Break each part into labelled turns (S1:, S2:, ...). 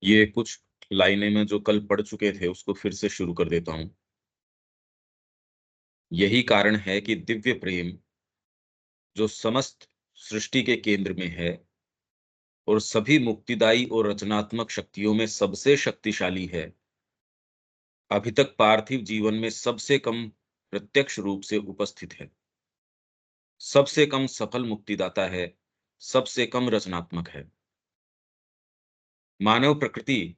S1: ये कुछ लाइनें मैं जो कल पढ़ चुके थे उसको फिर से शुरू कर देता हूँ। यही कारण है कि दिव्य प्रेम जो समस्त सृष्टि के केंद्र में है और सभी मुक्तिदायी और रचनात्मक शक्तियों में सबसे शक्तिशाली है, अभी तक पार्थिव जीवन में सबसे कम प्रत्यक्ष रूप से उपस्थित है, सबसे कम सफल मुक्तिदाता है, सबसे कम रचनात्मक है। मानव प्रकृति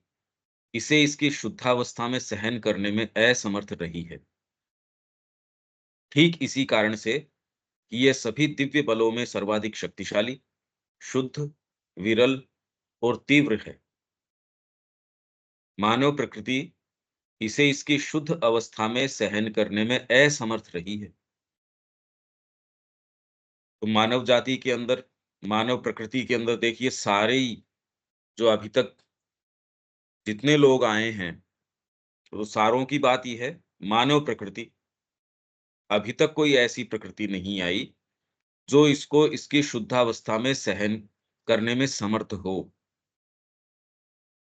S1: इसे इसकी शुद्धावस्था में सहन करने में असमर्थ रही है। ठीक इसी कारण से कि यह सभी दिव्य बलों में सर्वाधिक शक्तिशाली, शुद्ध, विरल और तीव्र है। मानव प्रकृति इसे इसकी शुद्ध अवस्था में सहन करने में असमर्थ रही है। तो मानव जाति के अंदर, मानव प्रकृति के अंदर देखिए सारे ही जो अभी तक जितने लोग आए हैं, तो सारों की बात ये है, मानव प्रकृति अभी तक कोई ऐसी प्रकृति नहीं आई जो इसको इसकी शुद्धावस्था में सहन करने में समर्थ हो।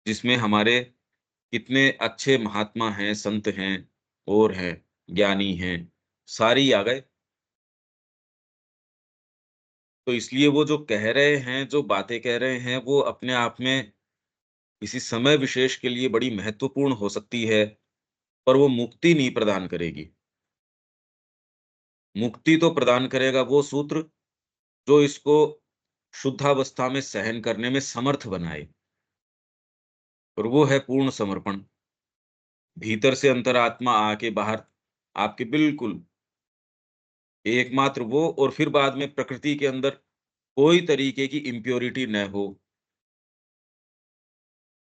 S1: जिसमें हमारे कितने अच्छे महात्मा हैं, संत हैं और हैं, ज्ञानी हैं, सारे ही आ गए। तो इसलिए वो जो कह रहे हैं, जो बातें कह रहे हैं, वो अपने आप में किसी समय विशेष के लिए बड़ी महत्वपूर्ण हो सकती है, पर वो मुक्ति नहीं प्रदान करेगी। मुक्ति तो प्रदान करेगा वो सूत्र जो इसको शुद्धावस्था में सहन करने में समर्थ बनाए, और वो है पूर्ण समर्पण। भीतर से अंतरात्मा आके बाहर आपके बिल्कुल एकमात्र वो, और फिर बाद में प्रकृति के अंदर कोई तरीके की इम्प्योरिटी न हो,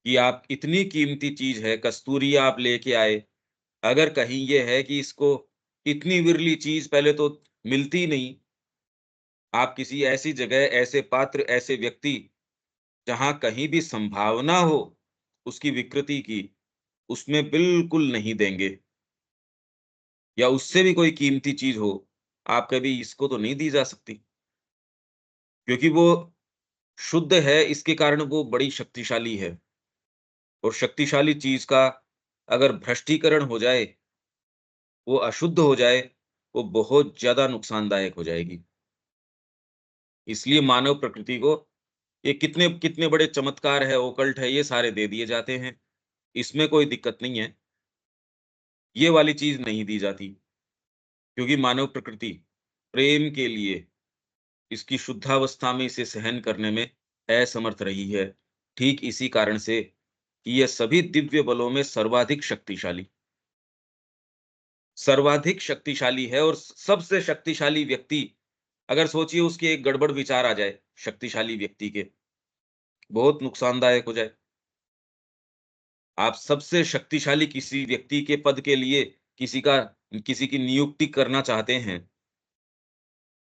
S1: कि आप इतनी कीमती चीज़ है, कस्तूरी आप लेके आए, अगर कहीं ये है कि इसको इतनी विरली चीज़ पहले तो मिलती नहीं, आप किसी ऐसी जगह, ऐसे पात्र, ऐसे व्यक्ति जहाँ कहीं भी संभावना हो उसकी विकृति की, उसमें बिल्कुल नहीं देंगे, या उससे भी कोई कीमती चीज़ हो, आप कभी इसको तो नहीं दी जा सकती, क्योंकि वो शुद्ध है, इसके कारण वो बड़ी शक्तिशाली है। और शक्तिशाली चीज़ का अगर भ्रष्टीकरण हो जाए, वो अशुद्ध हो जाए, वो बहुत ज़्यादा नुकसानदायक हो जाएगी। इसलिए मानव प्रकृति को ये कितने कितने बड़े चमत्कार है, ओकल्ट है, ये सारे दे दिए जाते हैं। इसमें कोई दिक्कत नहीं है, ये वाली चीज़ नहीं दी जाती, क्योंकि मानव प्रकृति प्रेम के लिए इसकी शुद्धावस्था में इसे सहन करने में असमर्थ रही है। ठीक इसी कारण से कि यह सभी दिव्य बलों में सर्वाधिक शक्तिशाली है, और सबसे शक्तिशाली व्यक्ति, अगर सोचिए उसकी एक गड़बड़ विचार आ जाए शक्तिशाली व्यक्ति के, बहुत नुकसानदायक हो जाए। आप सबसे शक्तिशाली किसी व्यक्ति के पद के लिए किसी की नियुक्ति करना चाहते हैं,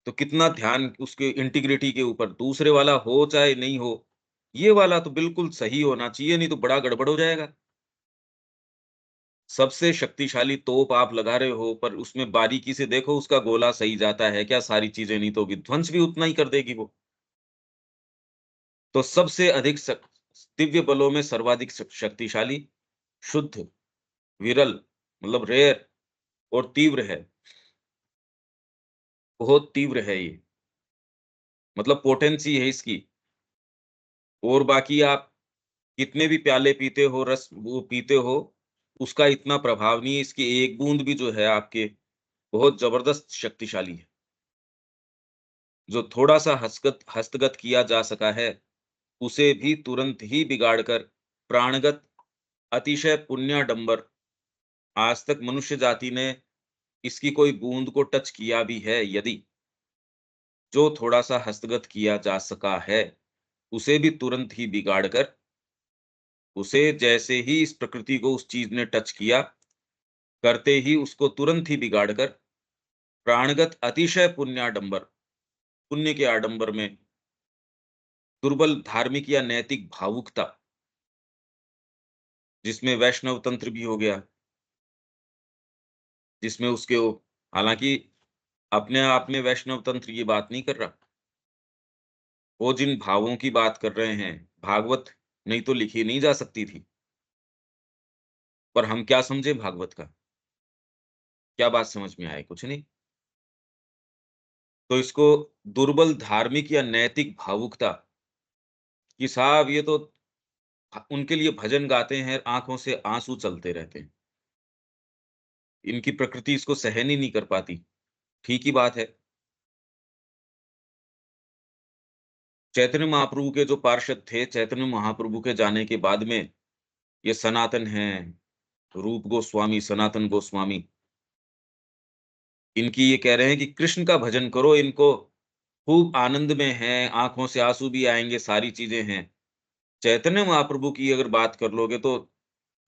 S1: तो कितना ध्यान उसके इंटीग्रिटी के ऊपर, दूसरे वाला हो चाहे नहीं हो, ये वाला तो बिल्कुल सही होना चाहिए, नहीं तो बड़ा गड़बड़ हो जाएगा। सबसे शक्तिशाली तोप आप लगा रहे हो, पर उसमें बारीकी से देखो उसका गोला सही जाता है क्या, सारी चीज़ें, नहीं तो विध्वंस भी उतना ही कर देगी वो। तो सबसे अधिक दिव्य बलों में सर्वाधिक शक्तिशाली, शुद्ध, विरल, मतलब रेयर और तीव्र है, बहुत तीव्र है ये, मतलब पोटेंसी है इसकी। और बाकी आप कितने भी प्याले पीते हो, रस वो पीते हो, उसका इतना प्रभाव नहीं है, इसकी एक बूंद भी जो है आपके बहुत ज़बरदस्त शक्तिशाली है। जो थोड़ा-सा हस्तगत किया जा सका है, उसे भी तुरंत ही बिगाड़ कर प्राणगत अतिशय पुण्याडंबर, आज तक मनुष्य जाति ने इसकी कोई बूंद को टच किया भी है यदि, जो थोड़ा-सा हस्तगत किया जा सका है, उसे भी तुरंत ही बिगाड़ कर, उसे जैसे ही इस प्रकृति को उस चीज़ ने टच किया, करते ही उसको तुरंत ही बिगाड़ कर प्राणगत अतिशय पुण्याडंबर, पुण्य के आडंबर में दुर्बल धार्मिक या नैतिक भावुकता, जिसमें वैष्णव तंत्र भी हो गया, जिसमें उसके वो, हालाँकि अपने आप में वैष्णव तंत्र ये बात नहीं कर रहा। वो जिन भावों की बात कर रहे हैं, भागवत नहीं तो लिखी नहीं जा सकती थी। पर हम क्या समझे भागवत का? क्या बात समझ में आए? कुछ नहीं। तो इसको दुर्बल धार्मिक या नैतिक भावुकता कि साहब ये तो उनके लिए भजन गाते हैं, आँखों से आँसू चलते रहते हैं। इनकी प्रकृति इसको सहन ही नहीं कर पाती। ठीक ही बात है। चैतन्य महाप्रभु के जो पार्षद थे, चैतन्य महाप्रभु के जाने के बाद में ये सनातन हैं, रूप गोस्वामी, सनातन गोस्वामी, इनकी ये कह रहे हैं कि कृष्ण का भजन करो, इनको खूब आनंद में हैं, आँखों से आँसू भी आएँगे, सारी चीज़ें हैं। चैतन्य महाप्रभु की अगर बात कर लोगे तो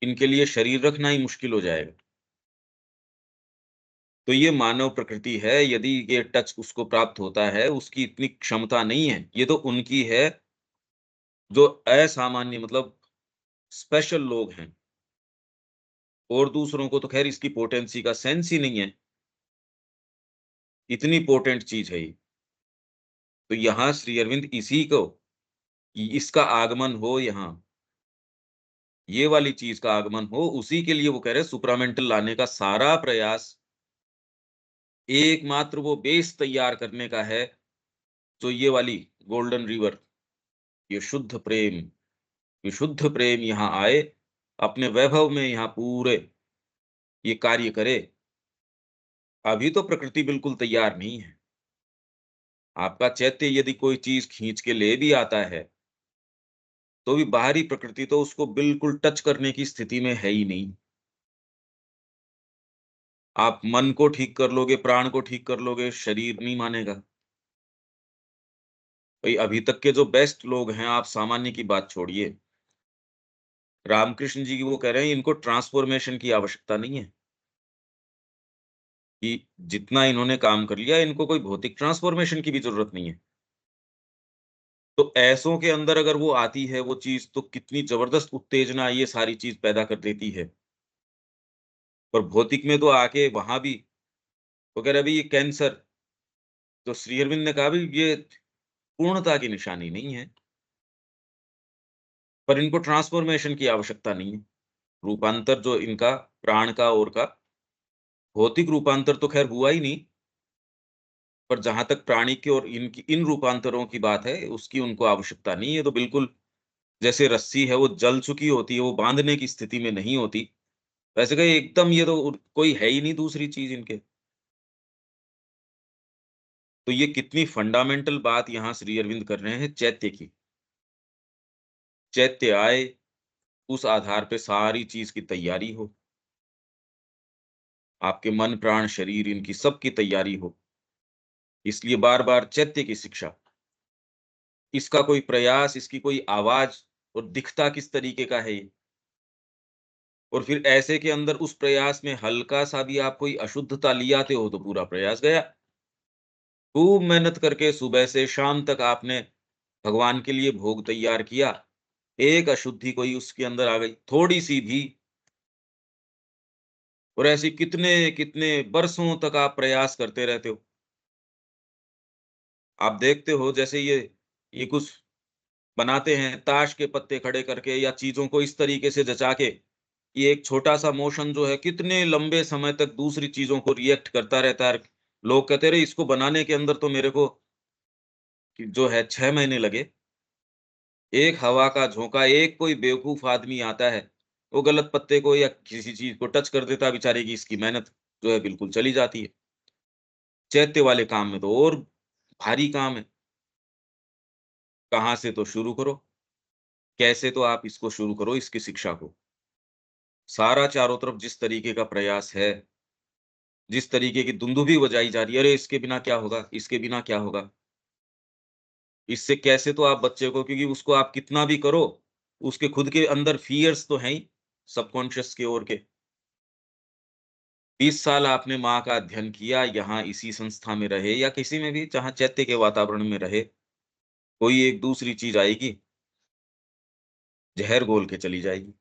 S1: इनके लिए शरीर रखना ही मुश्किल हो जाएगा। तो ये मानव प्रकृति है, यदि ये टच उसको प्राप्त होता है, उसकी इतनी क्षमता नहीं है। ये तो उनकी है जो असामान्य मतलब स्पेशल लोग हैं और दूसरों को तो ख़ैर इसकी पोटेंसी का सेंस ही नहीं है। इतनी पोटेंट चीज़ है ये। तो यहाँ श्री अरविंद इसी को इसका आगमन हो यहाँ, ये वाली चीज़ का आगमन हो, उसी के लिए वो कह रहे हैं सुप्रामेंटल लाने का सारा प्रयास एकमात्र वो बेस तैयार करने का है, जो ये वाली गोल्डन रिवर, ये शुद्ध प्रेम, विशुद्ध प्रेम यहाँ आए, अपने वैभव में यहाँ पूरे ये कार्य करे। अभी तो प्रकृति बिल्कुल तैयार नहीं है। आपका चैत्य यदि कोई चीज़ खींच के ले भी आता है, तो भी बाहरी प्रकृति तो उसको बिल्कुल टच करने की स्थिति में है ही नहीं। आप मन को ठीक कर लोगे, प्राण को ठीक कर लोगे, शरीर नहीं मानेगा। भई अभी तक के जो बेस्ट लोग हैं, आप सामान्य की बात छोड़िए। रामकृष्ण जी की वो कह रहे हैं इनको ट्रांसफ़ॉर्मेशन की आवश्यकता नहीं है, कि जितना इन्होंने काम कर लिया, इनको कोई भौतिक ट्रांसफ़ॉर्मेशन की भी ज़रूरत नहीं है। तो ऐसों के अंदर अगर वो आती है वो चीज़, तो कितनी ज़बरदस्त उत्तेजना ये सारी चीज़ पैदा कर देती है। और भौतिक में तो आके वहाँ भी वो कह रहे अभी ये कैंसर, तो श्री अरविंद ने कहा भी ये पूर्णता की निशानी नहीं है, पर इनको ट्रांसफ़ॉर्मेशन की आवश्यकता नहीं है। रूपांतर जो इनका प्राण का और का, भौतिक रूपांतर तो ख़ैर हुआ ही नहीं, पर जहाँ तक प्राणी की और इनकी इन रूपांतरों की बात है, उसकी उनको आवश्यकता नहीं है। तो बिल्कुल जैसे रस्सी है, वो जल चुकी होती है, वो बाँधने की स्थिति में नहीं होती। वैसे कहे एकदम ये तो कोई है ही नहीं दूसरी चीज़ इनके। तो ये कितनी फंडामेंटल बात यहाँ श्री अरविंद कर रहे हैं चैत्य की। चैत्य आए, उस आधार पे सारी चीज़ की तैयारी हो। आपके मन, प्राण, शरीर इनकी सबकी तैयारी हो। इसलिए बार-बार चैत्य की शिक्षा, इसका कोई प्रयास, इसकी कोई आवाज़ और दिखता किस तरीके का है ये। और फिर ऐसे के अंदर उस प्रयास में हल्का-सा भी आप कोई अशुद्धता ले आते हो तो पूरा प्रयास गया। खूब मेहनत करके सुबह से शाम तक आपने भगवान के लिए भोग तैयार किया, एक अशुद्धि कोई उसके अंदर आ गई, थोड़ी-सी भी, और ऐसे कितने-कितने बरसों तक आप प्रयास करते रहते हो। आप देखते हो जैसे ये कुछ बनाते हैं ताश के पत्ते खड़े करके या चीज़ों को इस तरीके से जचा के, ये एक छोटा-सा मोशन जो है कितने लंबे समय तक दूसरी चीज़ों को रिएक्ट करता रहता है। लोग कहते रहे इसको बनाने के अंदर तो मेरे को कि जो है 6 महीने लगे। एक हवा का झोंका, एक कोई बेवकूफ़ आदमी आता है, वो गलत पत्ते को या किसी चीज़ को टच कर देता है, बेचारे की इसकी मेहनत जो है बिल्कुल चली जाती है। चैत्य वाले काम में तो और भारी काम है, कहाँ से तो शुरू करो, कैसे तो आप इसको शुरू करो इसकी शिक्षा को। सारा चारों तरफ जिस तरीके का प्रयास है, जिस तरीके की दुंदुभी बजाई जा रही है, अरे इसके बिना क्या होगा? इसके बिना क्या होगा? इससे कैसे तो आप बच्चे को, क्योंकि उसको आप कितना भी करो, उसके खुद के अंदर फ़ियर्स तो हैं ही, सबकॉन्शियस की ओर के। 20 साल आपने माँ का अध्ययन किया, यहाँ इसी संस्था में रहे या किसी में भी जहाँ चैत्य के वातावरण में रहे, कोई एक दूसरी चीज़ आएगी, ज़हर घोल के चली जाएगी।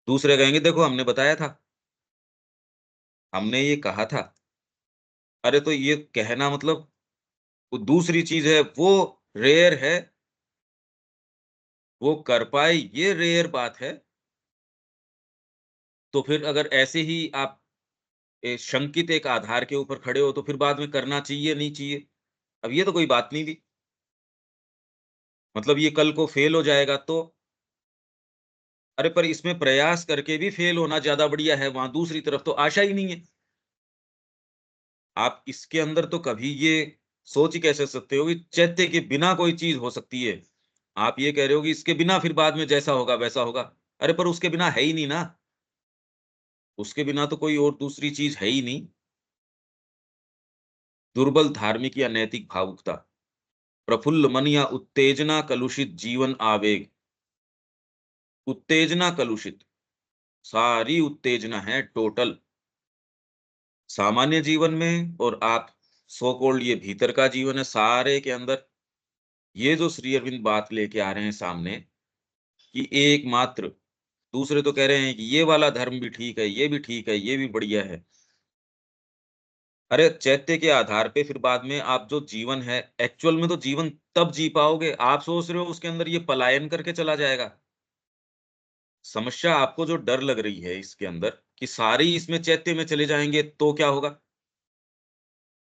S1: दूसरे कहेंगे देखो हमने बताया था, हमने ये कहा था। अरे तो ये कहना मतलब वो दूसरी चीज़ है, वो रेयर है, वो कर पाए ये रेयर बात है। तो फिर अगर ऐसे ही आप शंकित एक आधार के ऊपर खड़े हो तो फिर बाद में करना चाहिए, नहीं चाहिए? अब ये तो कोई बात नहीं हुई। मतलब ये कल को फेल हो जाएगा तो अरे! पर इसमें प्रयास करके भी फेल होना ज़्यादा बढ़िया है, वहाँ दूसरी तरफ तो आशा ही नहीं है। आप इसके अंदर तो कभी ये सोच ही कैसे सकते हो कि चैत्य के बिना कोई चीज़ हो सकती है। आप ये कह रहे हो कि इसके बिना फिर बाद में जैसा होगा वैसा होगा। अरे! पर उसके बिना है ही नहीं ना, उसके बिना तो कोई और दूसरी चीज़ है ही नहीं। दुर्बल धार्मिक या नैतिक भावुकता, प्रफुल्ल मन या उत्तेजना कलुषित जीवन आवेग। उत्तेजना कलुषित, सारी उत्तेजना है टोटल। सामान्य जीवन में और आप सो कॉल्ड ये भीतर का जीवन है, सारे के अंदर ये जो श्री अरविंद बात लेके आ रहे हैं सामने कि एकमात्र दूसरे तो कह रहे हैं कि ये वाला धर्म भी ठीक है, ये भी ठीक है, ये भी बढ़िया है। अरे चैत्य के आधार पे फिर बाद में आप जो जीवन है, एक्चुअल में तो जीवन तब जी पाओगे, आप सोच रहे हो उसके अंदर ये पलायन करके चला जाएगा। समस्या आपको जो डर लग रही है इसके अंदर कि सारे ही इसमें चैत्य में चले जाएँगे तो क्या होगा?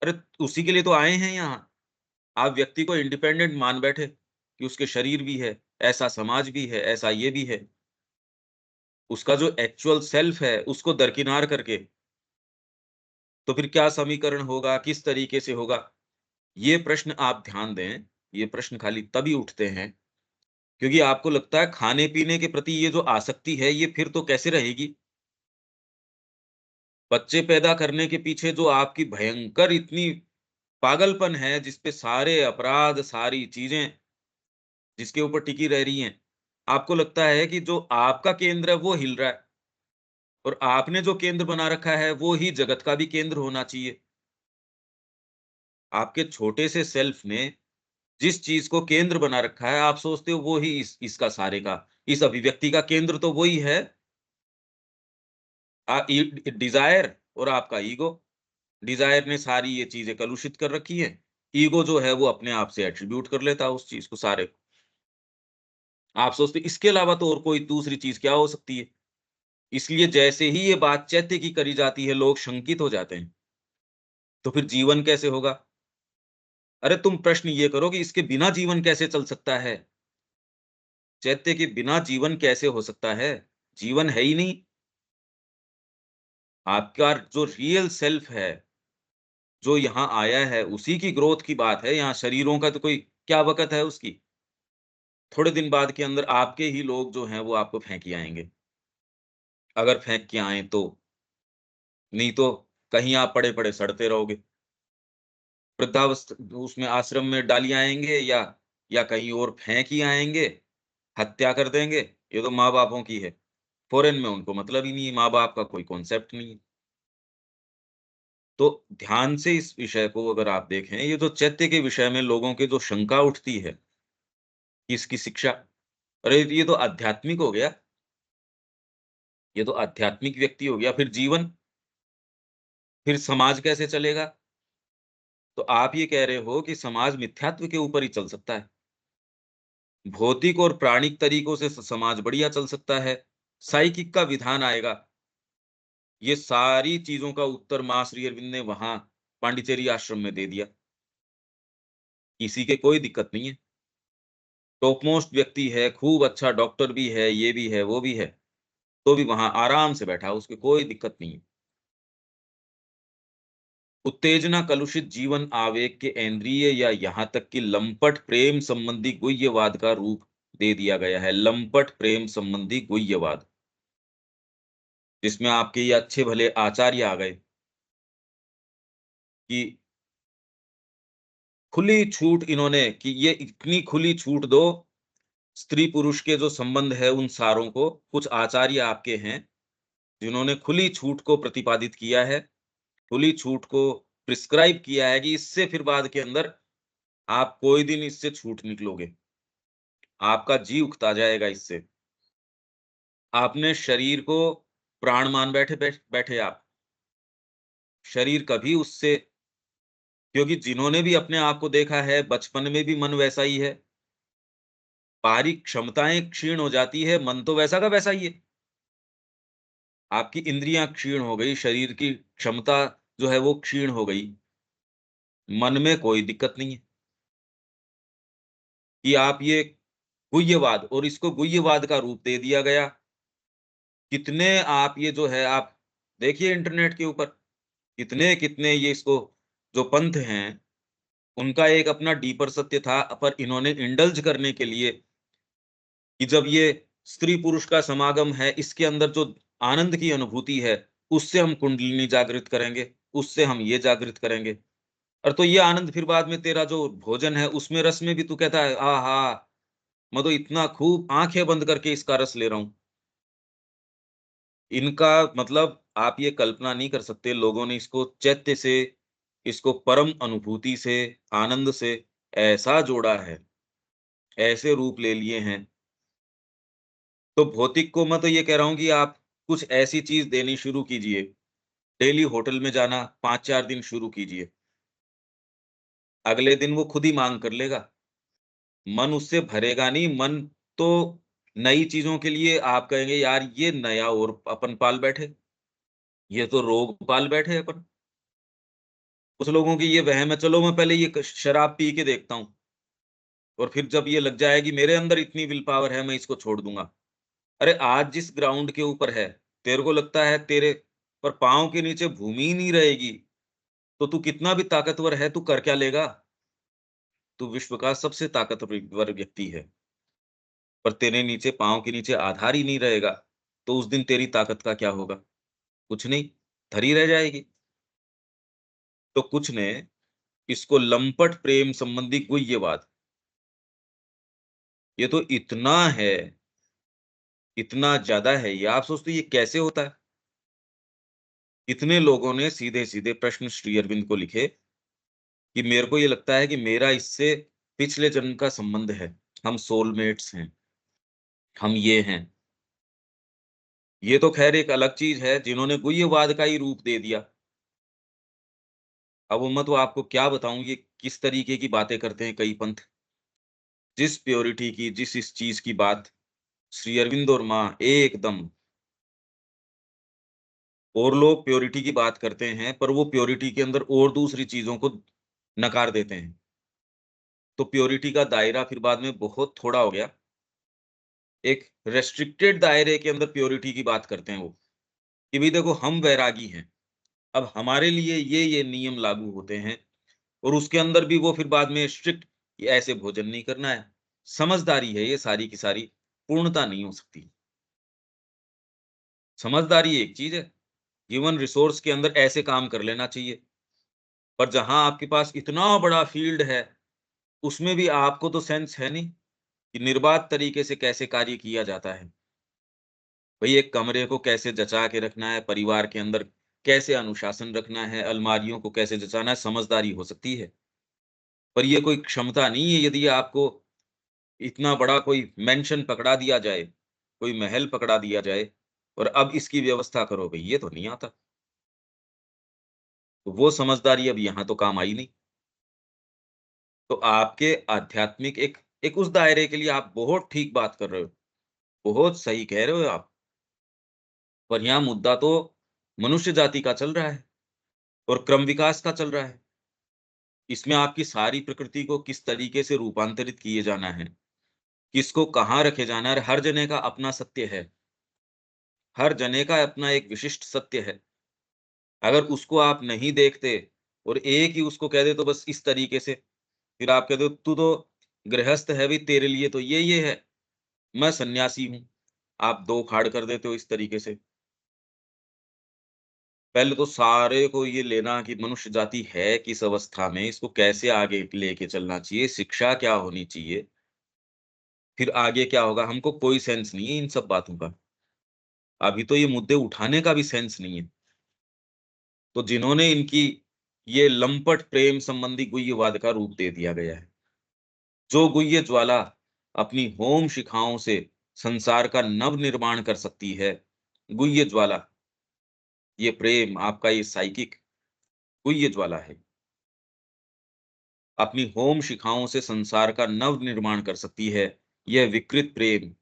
S1: अरे उसी के लिए तो आए हैं यहाँ। आप व्यक्ति को इंडिपेंडेंट मान बैठे कि उसके शरीर भी है, ऐसा समाज भी है, ऐसा ये भी है। उसका जो एक्चुअल सेल्फ है, उसको दरकिनार करके, तो फिर क्या समीकरण होगा, किस तरीके से होगा? ये प्रश्न आप ध्यान दें, ये प्रश्न खाली तभी उठते हैं, क्योंकि आपको लगता है खाने-पीने के प्रति ये जो आसक्ति है, ये फिर तो कैसे रहेगी? बच्चे पैदा करने के पीछे जो आपकी भयंकर इतनी पागलपन है, जिस पे सारे अपराध, सारी चीज़ें जिसके ऊपर टिकी रह रही हैं, आपको लगता है कि जो आपका केंद्र है, वो हिल रहा है और आपने जो केंद्र बना रखा है, वो ही जगत का भी केंद्र होना चाहिए। आपके छोटे से सेल्फ ने जिस चीज़ को केंद्र बना रखा है, आप सोचते हो वो ही इसका सारे का इस अभिव्यक्ति का केंद्र तो वही है डिज़ायर और आपका ईगो। डिज़ायर ने सारी ये चीज़ें कलुषित कर रखी हैं। ईगो जो है वो अपने आप से एट्रिब्यूट कर लेता है उस चीज़ को सारे को। आप सोचते हो इसके अलावा तो और कोई दूसरी चीज़ क्या हो सकती है? इसलिए जैसे ही ये बात चैत्य की करी जाती है, लोग शंकित हो जाते हैं। तो फिर जीवन कैसे होगा? अरे तुम प्रश्न ये करो कि इसके बिना जीवन कैसे चल सकता है? चैत्य के बिना जीवन कैसे हो सकता है? जीवन है ही नहीं। आपका जो रियल सेल्फ है, जो यहाँ आया है, उसी की ग्रोथ की बात है। यहाँ शरीरों का तो कोई क्या वक़्त है उसकी? थोड़े दिन बाद के अंदर आपके ही लोग जो हैं, वो आपको फेंक ही आएँगे। अगर फेंक के आएँ तो, नहीं तो कहीं आप पड़े-पड़े सड़ते रहोगे। उसमें आश्रम में डालिए आएँगे या कहीं और फेंक ही आएँगे, हत्या कर देंगे। ये तो माँ-बापों की है। फ़ॉरेन में उनको मतलब ही नहीं है, माँ-बाप का कोई कॉन्सेप्ट नहीं है। तो ध्यान से इस विषय को अगर आप देखें, ये जो चैत्य के विषय में लोगों की जो शंका उठती है, कि इसकी शिक्षा अरे! ये तो आध्यात्मिक हो गया, ये तो आध्यात्मिक व्यक्ति हो गया, फिर जीवन, फिर समाज कैसे चलेगा? तो आप ये कह रहे हो कि समाज मिथ्यात्व के ऊपर ही चल सकता है। भौतिक और प्राणिक तरीकों से समाज बढ़िया चल सकता है। साइकिक का विधान आएगा। ये सारी चीज़ों का उत्तर माँ श्री अरविंद ने वहाँ पांडिचेरी आश्रम में दे दिया। किसी के कोई दिक्कत नहीं है। टॉप मोस्ट व्यक्ति है, खूब अच्छा डॉक्टर भी है, ये भी है, वो भी है, तो भी वहाँ आराम से बैठा है, उसकी कोई दिक्कत नहीं है। उत्तेजना कलुषित जीवन आवेग के इंद्रिय या यहाँ तक कि लंपट प्रेम संबंधी गुह्यवाद का रूप दे दिया गया है। लंपट प्रेम संबंधी गुह्यवाद, जिसमें आपके ये अच्छे भले आचार्य आ गए कि खुली छूट इन्होंने कि ये इतनी खुली छूट दो, स्त्री पुरुष के जो संबंध है उन सारों को, कुछ आचार्य आपके हैं, जिन्होंने खुली छूट को प्रतिपादित किया है, खुली छूट को प्रिस्क्राइब किया है कि इससे फिर बाद के अंदर आप कोई दिन इससे छूट निकलोगे। आपका जी उकता जाएगा इससे। आपने शरीर को प्राण मान बैठे आप। शरीर कभी उससे क्योंकि जिन्होंने भी अपने आप को देखा है, बचपन में भी मन वैसा ही है। बाहरी क्षमताएँ क्षीण हो जाती है, मन तो वैसा का वैसा ही है। आपकी इंद्रियाँ क्षीण हो गई, शरीर की क्षमता जो है वो क्षीण हो गई, मन में कोई दिक्कत नहीं है कि आप ये गुह्यवाद और इसको गुह्यवाद का रूप दे दिया गया। कितने आप ये जो है आप देखिए इंटरनेट के ऊपर, कितने-कितने ये इसको जो पंथ हैं, उनका एक अपना डीपर सत्य था, पर इन्होंने इंडल्ज करने के लिए कि जब ये स्त्री-पुरुष का समागम है, इसके अंदर जो आनंद की अनुभूति है, उससे हम कुंडलिनी जागृत करेंगे, उससे हम ये जागृत करेंगे। और तो ये आनंद फिर बाद में तेरा जो भोजन है, उसमें रस में भी तू कहता है, आहा! मैं तो इतना खूब आँखें बंद करके इसका रस ले रहा हूँ। इनका मतलब आप ये कल्पना नहीं कर सकते, लोगों ने इसको चैत्य से, इसको परम अनुभूति से, आनंद से ऐसा जोड़ा है, ऐसे रूप ले लिए हैं। तो भौतिक को मैं तो ये कह रहा हूँ कि आप कुछ ऐसी चीज़ देनी शुरू कीजिए। डेली होटल में जाना 5-4 दिन शुरू कीजिए। अगले दिन वो खुद ही माँग कर लेगा। मन उससे भरेगा नहीं, मन तो नई चीज़ों के लिए आप कहेंगे यार ये नया और अपन पाल बैठे, ये तो रोग पाल बैठे अपन। कुछ लोगों की ये वहम है, चलो मैं पहले ये शराब पी के देखता हूँ और फिर जब ये लग जाएगी मेरे अंदर इतनी विल पावर है मैं इसको छोड़ दूँगा। अरे आज जिस ग्राउंड के ऊपर है, तेरे को लगता है तेरे पर पाँव के नीचे भूमि ही नहीं रहेगी, तो तू कितना भी ताकतवर है, तू कर क्या लेगा? तू विश्व का सबसे ताकतवर व्यक्ति है, पर तेरे नीचे पाँव के नीचे आधार ही नहीं रहेगा, तो उस दिन तेरी ताकत का क्या होगा? कुछ नहीं, धरी रह जाएगी। तो कुछ ने इसको लंपट प्रेम संबंधी गुह्यवाद, ये तो इतना ज़्यादा है ये, आप सोचते हो ये कैसे होता है? कितने लोगों ने सीधे-सीधे प्रश्न श्री अरविंद को लिखे कि मेरे को ये लगता है कि मेरा इससे पिछले जन्म का संबंध है। हम सोलमेट्स हैं, हम ये हैं। ये तो ख़ैर एक अलग चीज़ है जिन्होंने गुह्यवाद का ही रूप दे दिया। अब मैं तो आपको क्या बताऊँ ये किस तरीके की बातें करते हैं कई पंथ। जिस प्योरिटी की, जिस इस चीज़ की बात श्री अरविंद और माँ एकदम और लोग प्योरिटी की बात करते हैं, पर वो प्योरिटी के अंदर और दूसरी चीज़ों को नकार देते हैं। तो प्योरिटी का दायरा फिर बाद में बहुत थोड़ा हो गया। एक रेस्ट्रिक्टेड दायरे के अंदर प्योरिटी की बात करते हैं वो, कि भई देखो हम वैरागी हैं, अब हमारे लिए ये नियम लागू होते हैं और उसके अंदर भी वो फिर बाद में स्ट्रिक्ट कि ऐसे भोजन नहीं करना है। समझदारी है ये सारी की सारी, पूर्णता नहीं हो सकती। समझदारी एक चीज़ है, गिवन रिसोर्स के अंदर ऐसे काम कर लेना चाहिए, पर जहाँ आपके पास इतना बड़ा फील्ड है, उसमें भी आपको तो सेंस है नहीं कि निर्बाध तरीके से कैसे कार्य किया जाता है। भई एक कमरे को कैसे जचा के रखना है, परिवार के अंदर कैसे अनुशासन रखना है, अलमारियों को कैसे जचाना है, समझदारी हो सकती है। पर ये कोई क्षमता नहीं है यदि आपको इतना बड़ा कोई मैंशन पकड़ा दिया जाए, कोई महल पकड़ा दिया जाए और अब इसकी व्यवस्था करो भई, ये तो नहीं आता। तो वो समझदारी अब यहाँ तो काम आई नहीं। तो आपके आध्यात्मिक एक एक उस दायरे के लिए आप बहुत ठीक बात कर रहे हो, बहुत सही कह रहे हो आप। पर यहाँ मुद्दा तो मनुष्य जाति का चल रहा है और क्रम विकास का चल रहा है। इसमें आपकी सारी प्रकृति को किस तरीके से रूपांतरित किए जाना है, किसको कहाँ रखे जाना है और हर जने का अपना सत्य है। हर जने का अपना एक विशिष्ट सत्य है। अगर उसको आप नहीं देखते और एक ही उसको कह दे तो बस इस तरीके से, फिर आप कह दो तू तो गृहस्थ है भई तेरे लिए तो ये है, मैं सन्यासी हूँ। आप 2 खाड़ कर देते हो इस तरीके से। पहले तो सारे को ये लेना कि मनुष्य जाति है किस अवस्था में, इसको कैसे आगे लेके चलना चाहिए, शिक्षा क्या होनी चाहिए, फिर आगे क्या होगा, हमको कोई सेंस नहीं है इन सब बातों का। अभी तो ये मुद्दे उठाने का भी सेंस नहीं है। तो जिन्होंने इनकी ये लंपट प्रेम संबंधी गुह्यवाद का रूप दे दिया गया है। जो गुह्य ज्वाला अपनी होम शिखाओं से संसार का नव निर्माण कर सकती है, गुह्य ज्वाला, ये प्रेम आपका ये साइकिक गुह्य ज्वाला है। अपनी होम शिखाओं से संसार का नव निर्माण कर सकती है। यह विकृत प्रेम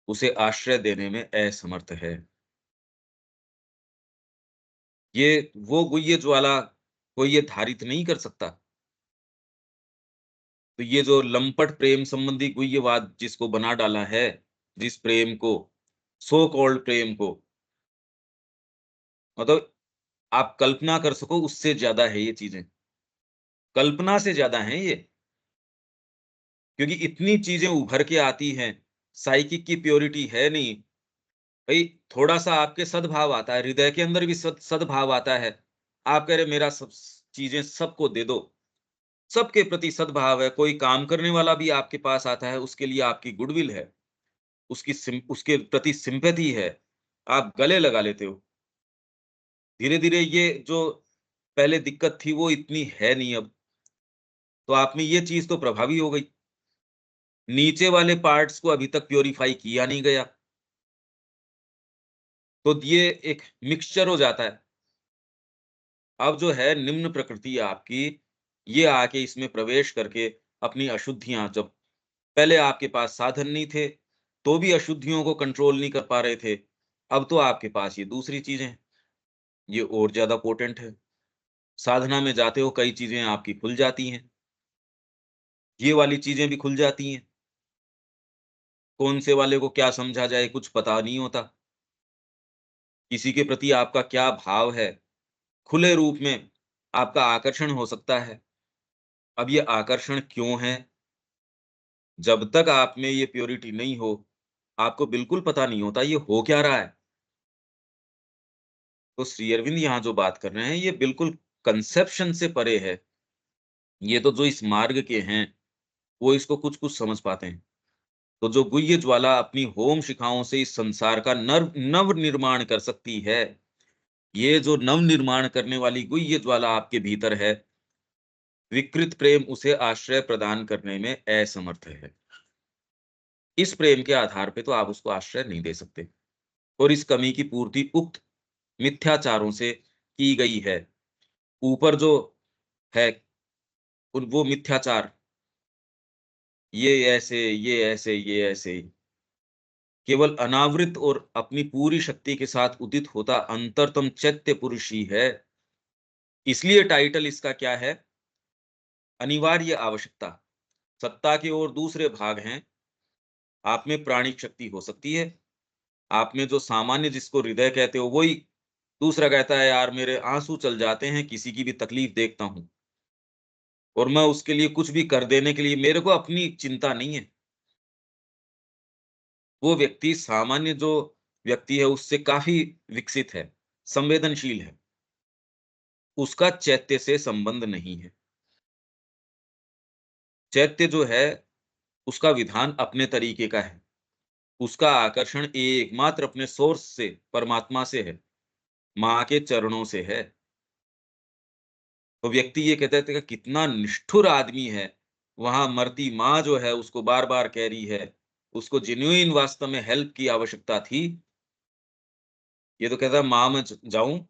S1: उसे आश्रय देने में असमर्थ है। ये वो गुह्य ज्वाला को ये धारित नहीं कर सकता। तो ये जो लंपट प्रेम संबंधी गुह्यवाद जिसको बना डाला है, जिस प्रेम को, सो कॉल्ड प्रेम को, मतलब आप कल्पना कर सको उससे ज्यादा है ये चीजें। कल्पना से ज्यादा हैं ये, क्योंकि इतनी चीजें उभर के आती हैं, साइकिक की प्योरिटी है नहीं। भई थोड़ा-सा आपके सद्भाव आता है, हृदय के अंदर भी सद्भाव आता है। आप कह रहे मेरा सब चीजें सबको दे दो, सबके प्रति सद्भाव है, कोई काम करने वाला भी आपके पास आता है, उसके लिए आपकी गुडविल है, उसके प्रति सिम्पैथी है, आप गले लगा लेते हो। धीरे-धीरे ये जो पहले दिक्कत थी वो इतनी है नहीं अब, तो आप में ये चीज़ तो प्रभावी हो गई। नीचे वाले पार्ट्स को अभी तक प्यूरिफाई किया नहीं गया, तो ये एक मिक्सचर हो जाता है। अब जो है निम्न प्रकृति आपकी, ये आके इसमें प्रवेश करके अपनी अशुद्धियाँ, जब पहले आपके पास साधन नहीं थे, तो भी अशुद्धियों को कंट्रोल नहीं कर पा रहे थे। अब तो आपके पास ये दूसरी चीज़ें हैं, ये और ज़्यादा पोटेंट है। साधना में जाते हो, कई चीज़ें आपकी खुल जाती हैं, ये वाली चीज़ें भी खुल जाती हैं। कौन से वाले को क्या समझा जाए, कुछ पता नहीं होता। किसी के प्रति आपका क्या भाव है, खुले रूप में आपका आकर्षण हो सकता है। अब ये आकर्षण क्यों है? जब तक आप में ये प्योरिटी नहीं हो, आपको बिल्कुल पता नहीं होता ये हो क्या रहा है। तो श्री अरविंद यहाँ जो बात कर रहे हैं, ये बिल्कुल कंसेप्शन से परे है। ये तो जो इस मार्ग के हैं, वो इसको कुछ-कुछ समझ पाते हैं। तो जो गुह्य ज्वाला अपनी होम शिखाओं से इस संसार का नव निर्माण कर सकती है, ये जो नव निर्माण करने वाली गुह्य ज्वाला आपके भीतर है, विकृत प्रेम उसे आश्रय प्रदान करने में असमर्थ है। इस प्रेम के आधार पे तो आप उसको आश्रय नहीं दे सकते, और इस कमी की पूर्ति उक्त मिथ्याचारों से की गई है। ऊपर जो है उन वो मिथ्याचार, ये ऐसे, ये ऐसे, ये ऐसे, केवल अनावृत और अपनी पूरी शक्ति के साथ उदित होता अंतरतम चैत्य पुरुष ही है। इसलिए टाइटल इसका क्या है? अनिवार्य आवश्यकता। सत्ता के और दूसरे भाग हैं, आप में प्राणिक शक्ति हो सकती है, आप में जो सामान्य जिसको हृदय कहते हो वही। दूसरा कहता है यार मेरे आँसू चल जाते हैं किसी की भी तकलीफ देखता हूँ, और मैं उसके लिए कुछ भी कर देने के लिए मेरे को अपनी चिंता नहीं है। वो व्यक्ति सामान्य जो व्यक्ति है उससे काफ़ी विकसित है, संवेदनशील है, उसका चैत्य से संबंध नहीं है। चैत्य जो है, उसका विधान अपने तरीके का है। उसका आकर्षण एकमात्र अपने सोर्स से, परमात्मा से है, माँ के चरणों से है। तो व्यक्ति ये कहता है कि कितना निष्ठुर आदमी है, वहाँ मरती माँ जो है उसको बार-बार कह रही है, उसको जेन्युइन वास्तव में हेल्प की आवश्यकता थी। ये तो कहता है माँ मैं ज जाऊँ,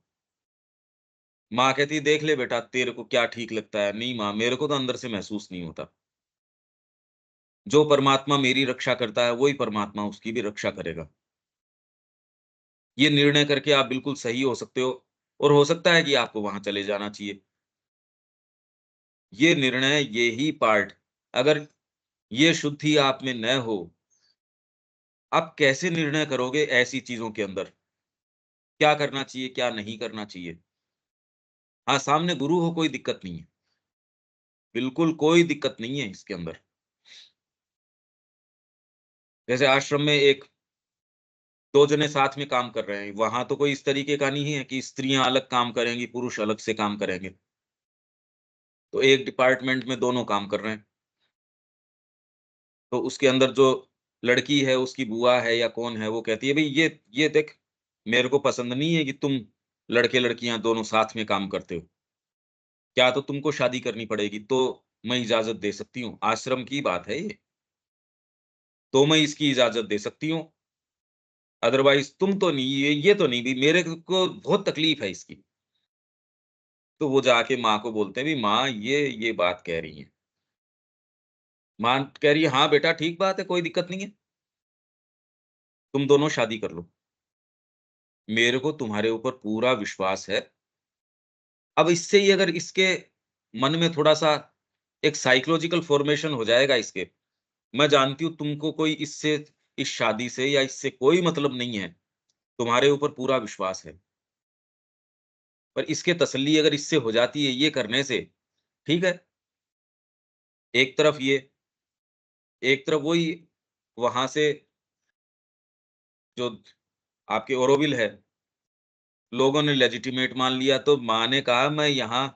S1: माँ कहती है देख ले बेटा तेरे को क्या ठीक लगता है। नहीं माँ, मेरे को तो अंदर से महसूस नहीं होता। जो परमात्मा मेरी रक्षा करता है, वही परमात्मा उसकी भी रक्षा करेगा। ये निर्णय करके आप बिल्कुल सही हो सकते हो, और हो सकता है कि आपको वहाँ चले जाना चाहिए। ये निर्णय, ये ही पार्ट, अगर ये शुद्धि आप में न हो, आप कैसे निर्णय करोगे ऐसी चीज़ों के अंदर? क्या करना चाहिए, क्या नहीं करना चाहिए? हाँ, सामने गुरु हो कोई दिक्कत नहीं है, बिल्कुल कोई दिक्कत नहीं है इसके अंदर। जैसे आश्रम में 2 जने साथ में काम कर रहे हैं, वहाँ तो कोई इस तरीके का नहीं है कि स्त्रियाँ अलग काम करेंगी, पुरुष अलग से काम करेंगे। तो एक डिपार्टमेंट में दोनों काम कर रहे हैं। तो उसके अंदर जो लड़की है, उसकी बुआ है या कौन है, वो कहती है, "भई ये देख, मेरे को पसंद नहीं है कि तुम लड़के-लड़कियाँ दोनों साथ में काम करते हो। क्या तो तुमको शादी करनी पड़ेगी, तो मैं इजाज़त दे सकती हूँ। आश्रम की बात है ये, तो मैं इसकी इजाज़त दे सकती हूँ। अदरवाइज़ तुम तो नहीं, ये तो नहीं, भई मेरे को बहुत तकलीफ़ है इसकी।" तो वो जाके माँ को बोलते हैं, "भई माँ, ये बात कह रही हैं।" माँ कह रही है, "हाँ बेटा, ठीक बात है, कोई दिक्कत नहीं है। तुम दोनों शादी कर लो। मेरे को तुम्हारे ऊपर पूरा विश्वास है।" अब इससे ही अगर इसके मन में थोड़ा-सा एक साइकोलॉजिकल फॉर्मेशन हो जाएगा इसके, मैं जानती हूँ तुमको कोई इससे इस शादी से या इससे कोई मतलब नहीं है, तुम्हारे ऊपर पूरा विश्वास है। पर इसके तसल्ली अगर इससे हो जाती है ये करने से, ठीक है? एक तरफ ये, एक तरफ वही वहाँ से जो आपके ऑरोविल है, लोगों ने लेजिटिमेट मान लिया तो माँ ने कहा मैं यहाँ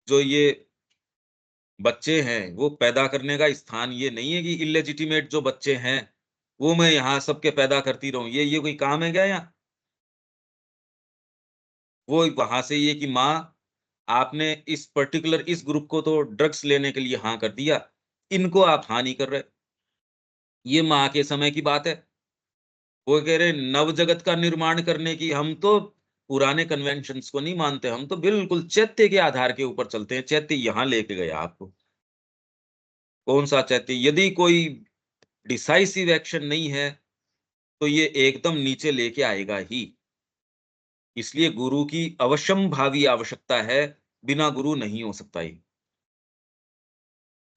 S1: जो ये बच्चे हैं, वो पैदा करने का स्थान ये नहीं है कि इल्लेजिटिमेट जो बच्चे हैं, वो मैं यहाँ सबके पैदा करती रहूँ। ये कोई काम है क्या यहाँ? वो वहाँ से ये कि माँ, आपने इस पर्टिकुलर इस ग्रुप को तो ड्रग्स लेने के लिए हाँ कर दिया, इनको आप हाँ नहीं कर रहे। ये माँ के समय की बात है। वो कह रहे नव जगत का निर्माण करने की हम तो पुराने कन्वेंशंस को नहीं मानते, हम तो बिल्कुल चैत्य के आधार के ऊपर चलते हैं। चैत्य यहाँ लेके गया आपको। कौन-सा चैत्य? यदि कोई डिसाइसिव एक्शन नहीं है, तो ये एकदम नीचे लेके आएगा ही। इसलिए गुरु की अवश्यंभावी आवश्यकता है, बिना गुरु नहीं हो सकता ये।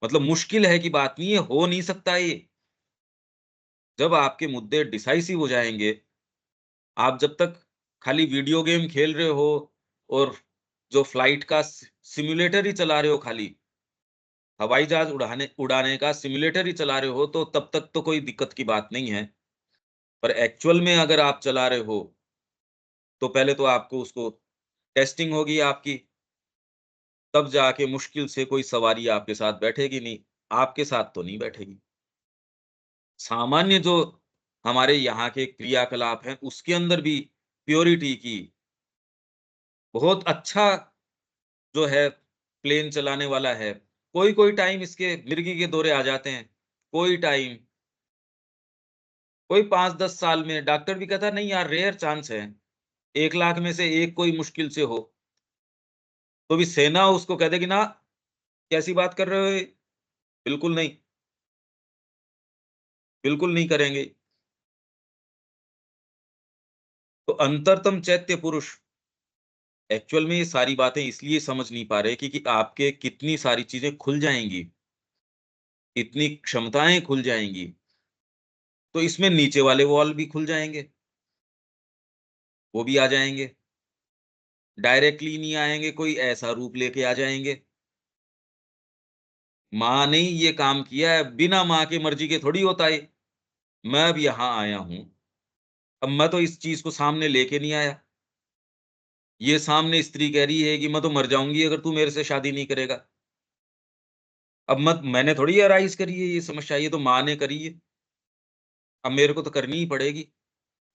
S1: मतलब मुश्किल है की बात नहीं है, हो नहीं सकता ये। जब आपके मुद्दे डिसाइसिव हो जाएँगे, आप जब तक खाली वीडियो गेम खेल रहे हो और जो फ्लाइट का सिम्युलेटर ही चला रहे हो खाली, हवाई जहाज उड़ाने उड़ाने का सिम्युलेटर ही चला रहे हो, तो तब तक तो कोई दिक्कत की बात नहीं है। पर एक्चुअल में अगर आप चला रहे हो, तो पहले तो आपको उसको टेस्टिंग होगी आपकी, तब जाके मुश्किल से कोई सवारी आपके साथ बैठेगी नहीं, आपके साथ तो नहीं बैठेगी। सामान्य जो हमारे यहाँ के क्रियाकलाप हैं, उसके अंदर भी प्योरिटी की बहुत अच्छा जो है प्लेन चलाने वाला है। कोई-कोई टाइम इसके मिर्गी के दौरे आ जाते हैं, कोई टाइम, कोई 5-10 साल में डॉक्टर भी कहता है नहीं यार रेयर चांस है, 1 लाख में से 1 कोई मुश्किल से हो। तो भी सेना उसको कह देगी ना, कैसी बात कर रहे हो ये? बिल्कुल नहीं, बिल्कुल नहीं करेंगे। तो अंतरतम चैत्य पुरुष एक्चुअल में ये सारी बातें इसलिए समझ नहीं पा रहे कि आपके कितनी सारी चीज़ें खुल जाएँगी, इतनी क्षमताएँ खुल जाएँगी, तो इसमें नीचे वाले वॉल भी खुल जाएँगे, वो भी आ जाएँगे। डायरेक्टली नहीं आएँगे, कोई ऐसा रूप लेके आ जाएँगे। माँ ने ही ये काम किया है, बिना माँ की मर्ज़ी के थोड़ी होता है। मैं अब यहाँ आया हूँ, अब मैं तो इस चीज़ को सामने लेके नहीं आया। ये सामने स्त्री कह रही है कि मैं तो मर जाऊँगी अगर तू मेरे से शादी नहीं करेगा। अब मैंने थोड़ी अराइज़ करी है ये समस्या, ये तो माँ ने करी है। अब मेरे को तो करनी ही पड़ेगी,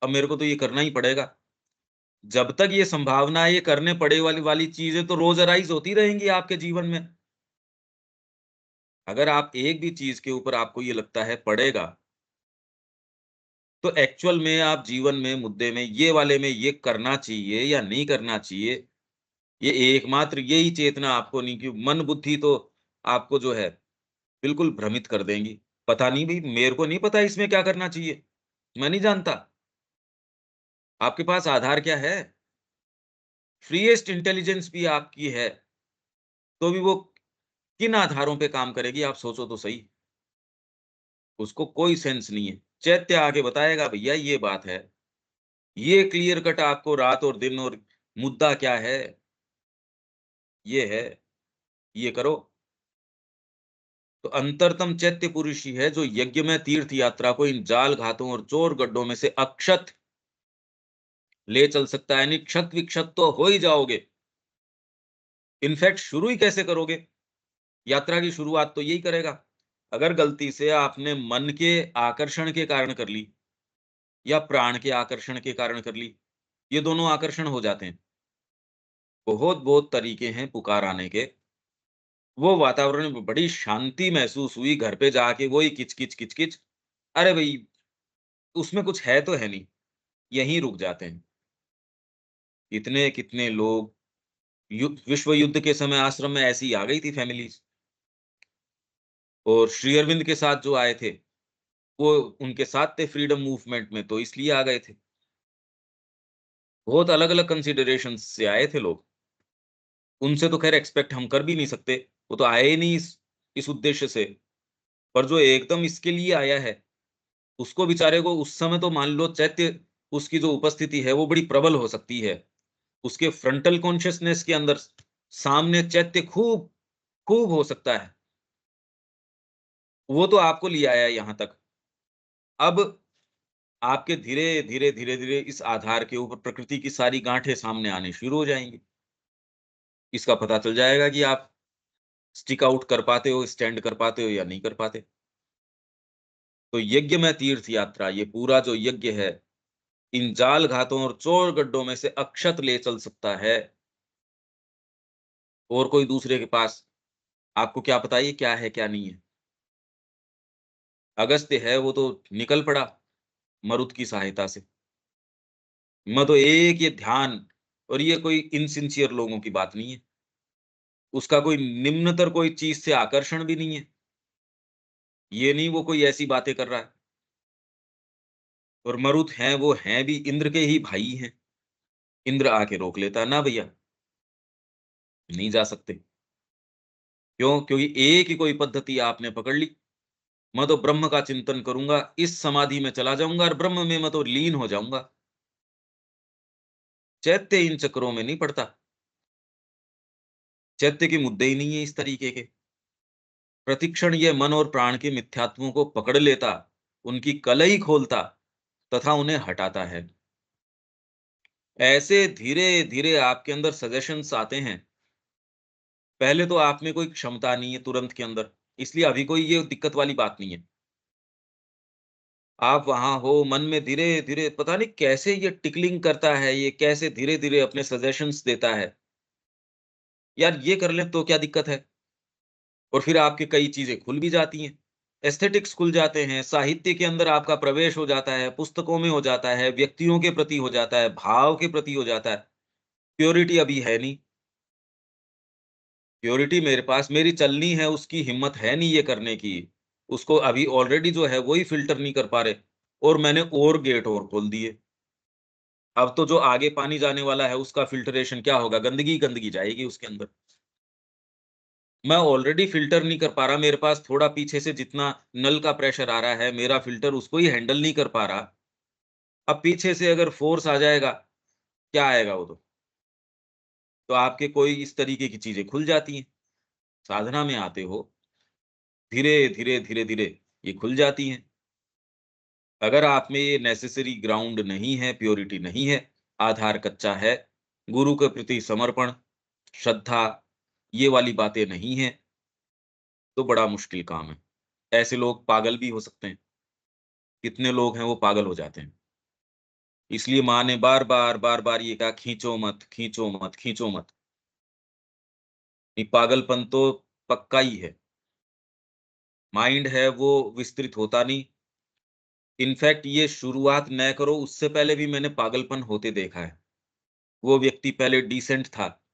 S1: अब मेरे को तो ये करना ही पड़ेगा। जब तक ये संभावना है, ये करने पड़े वाली चीज़ें तो रोज़ अराइज़ होती रहेंगी आपके जीवन में। अगर आप एक भी चीज़ के ऊपर आपको ये लगता है पड़ेगा, तो एक्चुअल में आप जीवन में मुद्दे में ये वाले में ये करना चाहिए या नहीं करना चाहिए, ये एकमात्र यही चेतना आपको नहीं कि मन बुद्धि तो आपको जो है बिल्कुल भ्रमित कर देंगी। पता नहीं भई मेरे को नहीं पता इसमें क्या करना चाहिए, मैं नहीं जानता। आपके पास आधार क्या है? फ्रीएस्ट इंटेलिजेंस भी आपकी है, तो भी वो किन आधारों पे काम करेगी आप सोचो तो सही। उसको कोई सेंस नहीं है। चैत्य आके बताएगा भैया ये बात है। ये क्लियर कट आपको रात और दिन और मुद्दा क्या है, ये है, ये करो। तो अंतरतम चैत्य पुरुष ही है जो यज्ञ में तीर्थ यात्रा को इन जाल घातों और चोर गड्ढों में से अक्षत ले चल सकता है, यानी क्षत विक्षत तो हो ही जाओगे। इनफैक्ट शुरू ही कैसे करोगे? यात्रा की शुरुआत तो यही करेगा। अगर गलती से आपने मन के आकर्षण के कारण कर ली या प्राण के आकर्षण के कारण कर ली, ये दोनों आकर्षण हो जाते हैं। बहुत-बहुत तरीके हैं पुकार आने के। वो वातावरण में बड़ी शांति महसूस हुई, घर पे जाके वही किच-किच, किच-किच। अरे भई, उसमें कुछ है तो है नहीं, यहीं रुक जाते हैं। इतने कितने लोग विश्व युद्ध के समय आश्रम में ऐसी ही आ गई थी फैमिलीज़। और श्री अरविंद के साथ जो आए थे, वो उनके साथ थे फ्रीडम मूवमेंट में, तो इसलिए आ गए थे। बहुत अलग-अलग कंसिडरेशंस से आए थे लोग। उनसे तो ख़ैर एक्सपेक्ट हम कर भी नहीं सकते, वो तो आए ही नहीं इस उद्देश्य से। पर जो एकदम इसके लिए आया है, उसको बेचारे को उस समय तो मान लो चैत्य उसकी जो उपस्थिति है, वो बड़ी प्रबल हो सकती है। उसके फ्रंटल कॉन्शसनेस के अंदर सामने चैत्य खूब खूब हो सकता है। वो तो आपको ले आया यहाँ तक। अब आपके धीरे-धीरे, धीरे-धीरे इस आधार के ऊपर प्रकृति की सारी गाँठें सामने आनी शुरू हो जाएँगी। इसका पता चल जाएगा कि आप स्टिक आउट कर पाते हो, स्टैंड कर पाते हो या नहीं कर पाते। तो यज्ञ में तीर्थ यात्रा, ये पूरा जो यज्ञ है, इन जाल घातों और चोर गड्ढों में से अक्षत ले चल सकता है, और कोई दूसरे के पास आपको क्या पता ये क्या है, क्या नहीं है। अगस्त्य है, वो तो निकल पड़ा मरुत की सहायता से। मैं तो एक ये ध्यान, और ये कोई इनसिंसियर लोगों की बात नहीं है। उसका कोई निम्नतर कोई चीज़ से आकर्षण भी नहीं है। ये नहीं वो कोई ऐसी बातें कर रहा है। और मरुत हैं, वो हैं भी इंद्र के ही भाई हैं। इंद्र आके रोक लेता है, ना भैया, नहीं जा सकते। क्यों? क्योंकि एक ही कोई पद्धति आपने पकड़ ली। मैं तो ब्रह्म का चिंतन करूँगा, इस समाधि में चला जाऊँगा और ब्रह्म में मैं तो लीन हो जाऊँगा। चैत्य इन चक्करों में नहीं पड़ता। चैत्य के मुद्दे ही नहीं है इस तरीके के। प्रतिक्षण ये मन और प्राण के मिथ्यात्वों को पकड़ लेता, उनकी कलई खोलता तथा उन्हें हटाता है। ऐसे धीरे-धीरे आपके अंदर सजेशंस आते हैं। पहले तो आप में कोई क्षमता नहीं है तुरंत के अंदर, इसलिए अभी कोई ये दिक्कत वाली बात नहीं है। आप वहाँ हो, मन में धीरे-धीरे पता नहीं कैसे ये टिकलिंग करता है, ये कैसे धीरे-धीरे अपने सजेशंस देता है। यार ये कर लें तो क्या दिक्कत है? और फिर आपकी कई चीज़ें खुल भी जाती हैं। एस्थेटिक्स खुल जाते हैं, साहित्य के अंदर आपका प्रवेश हो जाता है, पुस्तकों में हो जाता है, व्यक्तियों के प्रति हो जाता है, भाव के प्रति हो जाता है। प्योरिटी अभी है नहीं। प्योरिटी मेरे पास मेरी चलनी है, उसकी हिम्मत है नहीं ये करने की। उसको अभी ऑलरेडी जो है, वो ही फ़िल्टर नहीं कर पा रहे, और मैंने और गेट और खोल दिए। अब तो जो आगे पानी जाने वाला है, उसका फ़िल्टरेशन क्या होगा? गंदगी ही गंदगी जाएगी उसके अंदर। मैं ऑलरेडी फ़िल्टर नहीं कर पा रहा, मेरे पास थोड़ा पीछे से जितना नल का प्रेशर आ रहा है, मेरा फ़िल्टर उसको ही हैंडल नहीं कर पा रहा। अब पीछे से अगर फ़ोर्स आ जाएगा, क्या आएगा वो तो? तो आपके कोई इस तरीके की चीज़ें खुल जाती हैं। साधना में आते हो, धीरे-धीरे, धीरे-धीरे ये खुल जाती हैं। अगर आप में ये नेसेसरी ग्राउंड नहीं है, प्योरिटी नहीं है, आधार कच्चा है, गुरु के प्रति समर्पण, श्रद्धा, ये वाली बातें नहीं हैं, तो बड़ा मुश्किल काम है। ऐसे लोग पागल भी हो सकते हैं। कितने लोग हैं वो पागल हो जाते हैं। इसलिए माँ ने बार-बार, बार-बार ये कहा, खींचो मत, खींचो मत, खींचो मत। ये पागलपन तो पक्का ही है। माइंड है वो विस्तृत होता नहीं। इनफैक्ट ये शुरुआत न करो, उससे पहले भी मैंने पागलपन होते देखा है। वो व्यक्ति पहले डिसेंट था,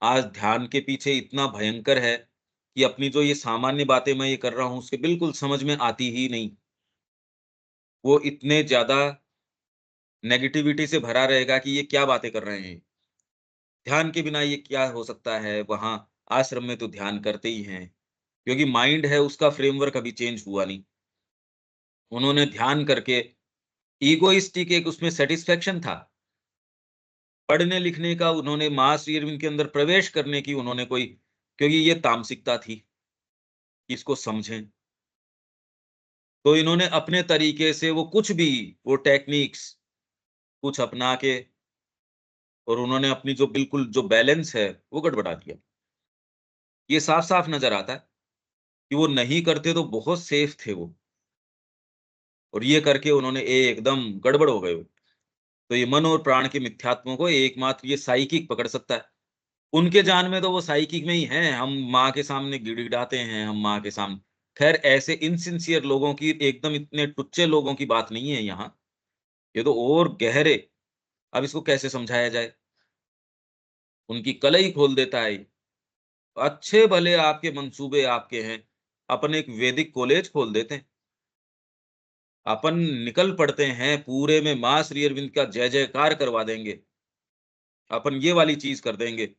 S1: आज ध्यान के पीछे इतना भयंकर है कि अपनी जो ये सामान्य बातें मैं ये कर रहा हूँ, उसके बिल्कुल समझ में आती ही नहीं। वो इतने ज़्यादा नेगेटिविटी से भरा रहेगा कि ये क्या बातें कर रहे हैं। ध्यान के बिना ये क्या हो सकता है, वहाँ आश्रम में तो ध्यान करते ही हैं, क्योंकि माइंड है उसका फ्रेमवर्क अभी चेंज हुआ नहीं। उन्होंने ध्यान करके इगोइस्टिक एक उसमें सैटिस्फैक्शन था। पढ़ने-लिखने का उन्होंने मास इरविन के अंदर प्रवेश करने की उन्होंने कोई, क्योंकि ये तामसिकता थी, कि इसको समझें। तो इन्होंने अपने तरीके से वो कुछ भी, वो टेक्निक्स कुछ अपना के, और उन्होंने अपनी जो बिल्कुल जो बैलेंस है, वो गड़बड़ा दिया। ये साफ-साफ नज़र आता है कि वो नहीं करते तो बहुत सेफ थे वो, और ये करके उन्होंने एकदम गड़बड़ हो गए वो। तो ये मन और प्राण के मिथ्यात्वों को एकमात्र ये साइकिक पकड़ सकता है। उनके जान में तो वो साइकिक में ही हैं, हम माँ के सामने गिड़गिड़ाते हैं, हम माँ के सामने। ख़ैर ऐसे इनसिंसियर लोगों की, एकदम इतने टुच्चे लोगों की बात नहीं है यहाँ, ये तो और गहरे, अब इसको कैसे समझाया जाए? उनकी कलई खोल देता है ये। अच्छे भले आपके मंसूबे आपके हैं, अपन एक वैदिक कॉलेज खोल देते हैं। अपन निकल पड़ते हैं, पूरे में माँ श्री अरविंद का जय-जयकार करवा देंगे। अपन ये वाली चीज़ कर देंगे।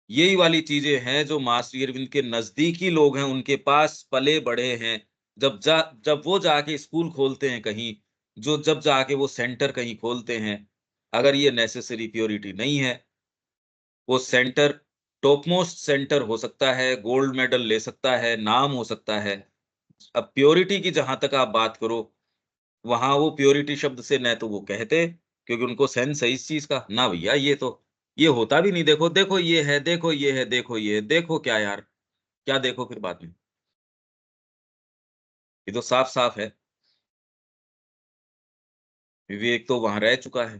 S1: यही वाली चीज़ें हैं जो माँ श्री अरविंद के नज़दीकी लोग हैं, उनके पास पले-बढ़े हैं। जब वो जाके स्कूल खोलते हैं कहीं, जब जाके वो सेंटर कहीं खोलते हैं, अगर ये नेसेसरी प्योरिटी नहीं है, वो सेंटर टॉप मोस्ट सेंटर हो सकता है, गोल्ड मेडल ले सकता है, नाम हो सकता है। अब प्योरिटी की जहाँ तक आप बात करो, वहाँ वो प्योरिटी शब्द से न तो वो कहते, क्योंकि उनको सेंस है इस चीज़ का, ना भैया ये होता भी नहीं, देखो, देखो ये है, देखो ये है, देखो ये है, देखो क्या यार, क्या देखो फिर बाद में? ये तो साफ-साफ है, विवेक तो वहाँ रह चुका है,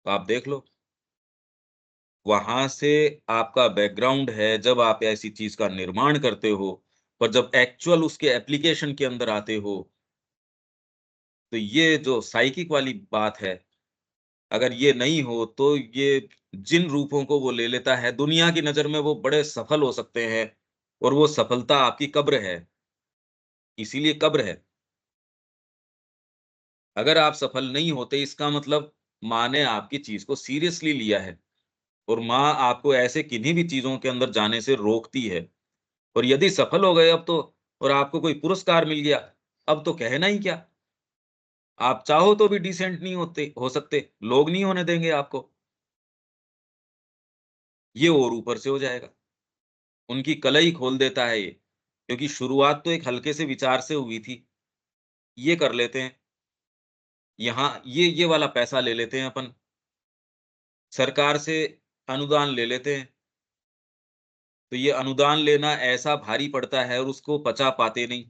S1: तो आप देख लो। वहाँ से आपका बैकग्राउंड है, जब आप ऐसी चीज़ का निर्माण करते हो, पर जब एक्चुअल उसके एप्लीकेशन के अंदर आते हो, तो ये जो साइकिक वाली बात है, अगर ये नहीं हो, तो ये जिन रूपों को वो ले लेता है, दुनिया की नज़र में वो बड़े सफल हो सकते हैं और वो सफलता आपकी कब्र है, इसीलिए कब्र है। अगर आप सफल नहीं होते, इसका मतलब माँ ने आपकी चीज़ को सीरियसली लिया है और माँ आपको ऐसे किन्हीं भी चीज़ों के अंदर जाने से रोकती है। और यदि सफल हो गए अब तो, और आपको कोई पुरस्कार मिल गया, अब तो कहना ही क्या? आप चाहो तो भी डिसेंट नहीं हो सकते, लोग नहीं होने देंगे आपको। ये और ऊपर से हो जाएगा। उनकी कलई खोल देता है ये, क्योंकि शुरुआत तो एक हल्के से विचार से हुई थी। ये कर लेते हैं, यहाँ ये वाला पैसा ले लेते हैं अपन, सरकार से अनुदान ले लेते हैं। तो ये अनुदान लेना ऐसा भारी पड़ता है और उसको पचा पाते नहीं।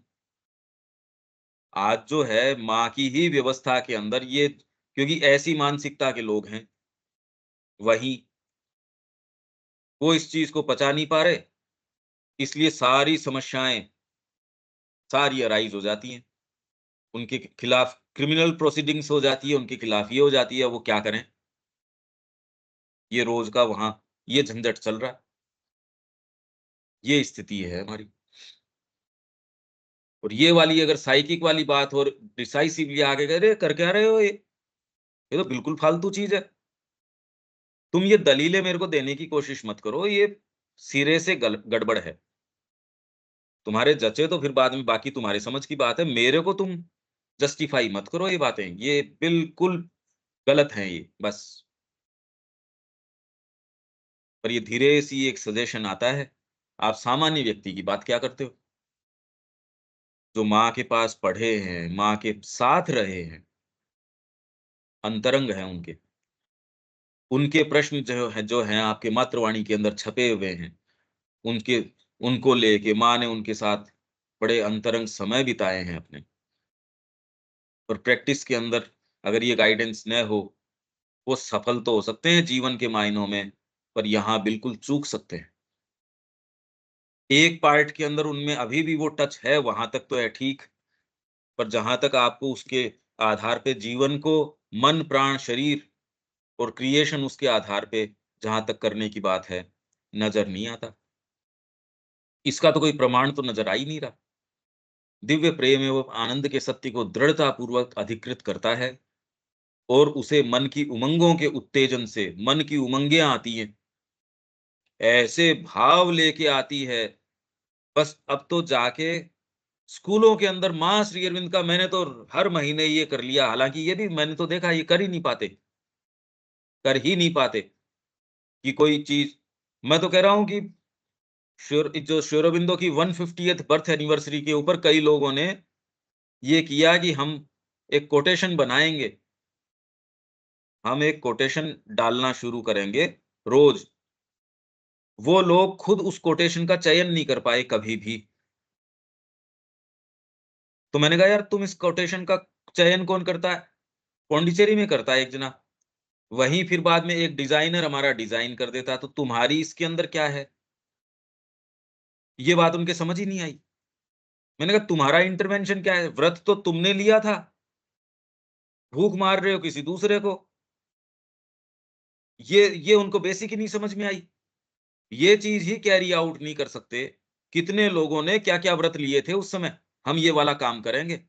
S1: आज जो है माँ की ही व्यवस्था के अंदर ये, क्योंकि ऐसी मानसिकता के लोग हैं, वहीं वो इस चीज़ को पचा नहीं पा रहे, इसलिए सारी समस्याएँ सारी अराइज़ हो जाती हैं। उनके खिलाफ क्रिमिनल प्रोसीडिंग्स हो जाती है, उनके खिलाफ ये हो जाती है, वो क्या करें? ये रोज़ का वहाँ ये झंझट चल रहा है, ये स्थिति है हमारी। और ये वाली अगर साइकिक वाली बात और डिसाइसिवली आगे कह रहे कर क्या रहे हो ये? ये तो बिल्कुल फालतू चीज़ है। तुम ये दलीलें मेरे को देने की कोशिश मत करो, ये सिरे से गड़बड़ है। तुम्हारे जचे तो फिर बाद में बाकी तुम्हारी समझ की बात है। मेरे को तुम जस्टिफाई मत करो ये बातें, ये बिल्कुल गलत हैं ये, बस। पर ये धीरे सी एक सजेशन आता है, आप सामान्य व्यक्ति की बात क्या करते हो? जो माँ के पास पढ़े हैं, माँ के साथ रहे हैं, अंतरंग हैं उनके। उनके प्रश्न जो हैं आपके मातृवाणी के अंदर छपे हुए हैं। उनके उनको लेके माँ ने उनके साथ बड़े अंतरंग समय बिताए हैं अपने। और प्रैक्टिस के अंदर अगर ये गाइडेंस न हो, वो सफल तो हो सकते हैं जीवन के मायनों में, पर यहाँ बिल्कुल चूक सकते हैं। एक पार्ट के अंदर उनमें अभी भी वो टच है, वहाँ तक तो है ठीक, पर जहाँ तक आपको उसके आधार पे जीवन को मन, प्राण, शरीर और क्रिएशन उसके आधार पे जहाँ तक करने की बात है, नज़र नहीं आता। इसका तो कोई प्रमाण तो नज़र आ ही नहीं रहा। दिव्य प्रेम एवं आनंद के सत्य को दृढ़तापूर्वक अधिकृत करता है और उसे मन की उमंगों के उत्तेजन से मन की उमंगें आती हैं, ऐसे भाव लेके आती है, बस अब तो जाके स्कूलों के अंदर माँ श्री अरविंद का मैंने तो हर महीने ये कर लिया, हालाँकि ये भी मैंने तो देखा ये कर ही नहीं पाते कि कोई चीज़। मैं तो कह रहा हूँ कि जो श्री अरबिंदो की 150th बर्थ एनिवर्सरी के ऊपर कई लोगों ने ये किया कि एक कोटेशन बनाएँगे, हम एक कोटेशन डालना शुरू करेंगे रोज़। वो लोग खुद उस कोटेशन का चयन नहीं कर पाए कभी भी। तो मैंने कहा यार तुम इस कोटेशन का चयन कौन करता है? पौंडीचेरी में करता है एक जना। वहीं फिर बाद में एक डिज़ाइनर हमारा डिज़ाइन कर देता है, तो तुम्हारी इसके अंदर क्या है? ये बात उनके समझ ही नहीं आई। मैंने कहा तुम्हारा इंटरवेंशन क्या है? व्रत तो तुमने लिया था, भूख मार रहे हो किसी दूसरे को। ये उनको बेसिक ही नहीं समझ में आई। ये चीज़ ही कैरी आउट नहीं कर सकते, कितने लोगों ने क्या-क्या व्रत लिए थे उस समय, हम ये वाला काम करेंगे।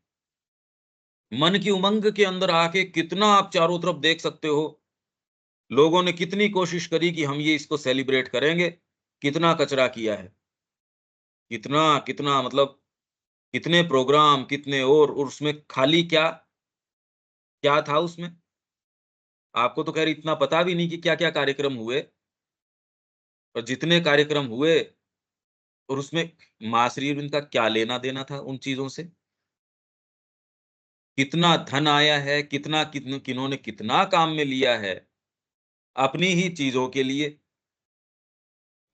S1: मन की उमंग के अंदर आके कितना आप चारों तरफ देख सकते हो, लोगों ने कितनी कोशिश करी कि हम ये इसको सेलिब्रेट करेंगे, कितना कचरा किया है, कितना कितना मतलब कितने प्रोग्राम, कितने और उसमें खाली क्या, क्या था उसमें? आपको तो ख़ैर इतना पता भी नहीं कि क्या-क्या कार्यक्रम हुए और जितने कार्यक्रम हुए और उसमें माँ श्री अरविंद का क्या लेना-देना था उन चीज़ों से? कितना धन आया है, कितना किन्होंने कितना काम में लिया है, अपनी ही चीज़ों के लिए।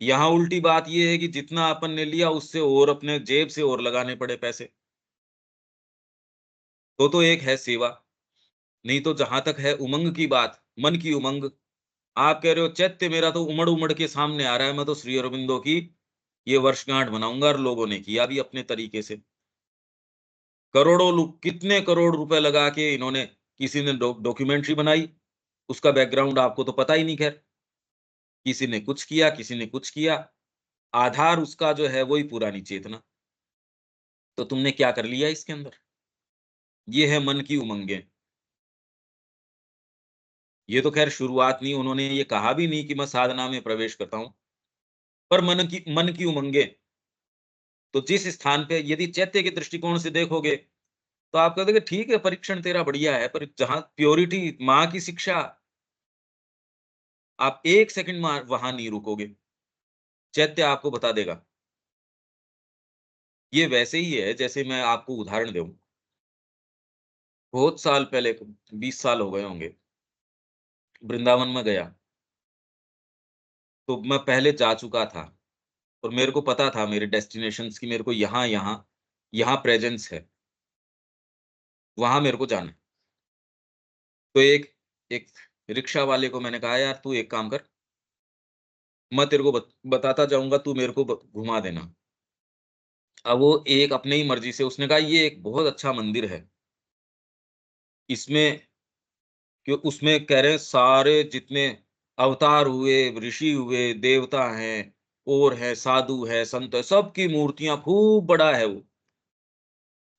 S1: यहाँ उल्टी बात ये है कि जितना अपन ने लिया उससे और अपने जेब से और लगाने पड़े पैसे। तो एक है सेवा, नहीं तो जहाँ तक है उमंग की बात, मन की उमंग, आप कह रहे हो चैत्य मेरा तो उमड़-उमड़ के सामने आ रहा है, मैं तो श्री अरबिंदो की ये वर्षगांठ मनाऊँगा और लोगों ने किया भी अपने तरीके से। करोड़ों कितने करोड़ रुपए लगा के इन्होंने किसी ने डॉक्यूमेंट्री बनाई, उसका बैकग्राउंड आपको तो पता ही नहीं खैर। किसी ने कुछ किया, किसी ने कुछ किया, आधार उसका जो है वही पुरानी चेतना। तो तुमने क्या कर लिया इसके अंदर? ये है मन की उमंगें। ये तो खैर शुरुआत नहीं, उन्होंने ये कहा भी नहीं कि मैं साधना में प्रवेश करता हूँ। पर मन की उमंगें, तो जिस स्थान पे यदि चैत्य के दृष्टिकोण से देखोगे, तो आप कहोगे ठीक है परीक्षण तेरा बढ़िया है, पर जहाँ प्योरिटी माँ की शिक्षा, आप 1 सेकंड वहाँ नहीं रुकोगे। चैत्य आपको बता देगा। ये वैसे ही है जैसे मैं आपको उदाहरण दूँ, बहुत साल पहले 20 साल हो गए होंगे, वृंदावन में गया, तो मैं पहले जा चुका था और मेरे को पता था मेरे डेस्टिनेशंस की, मेरे को यहाँ प्रेज़ेंस है, वहाँ मेरे को जाना है। तो एक एक रिक्शा वाले को मैंने कहा, "यार तू एक काम कर, मैं तेरे को बताता जाऊँगा, तू मेरे को घुमा देना।" अब वो एक अपने ही मर्ज़ी से उसने कहा, "ये एक बहुत अच्छा मंदिर है, इसमें उसमें कह रहे हैं सारे जितने अवतार हुए, ऋषि हुए, देवता हैं और है, साधु है, संत है, सबकी मूर्तियाँ खूब बड़ा है वो।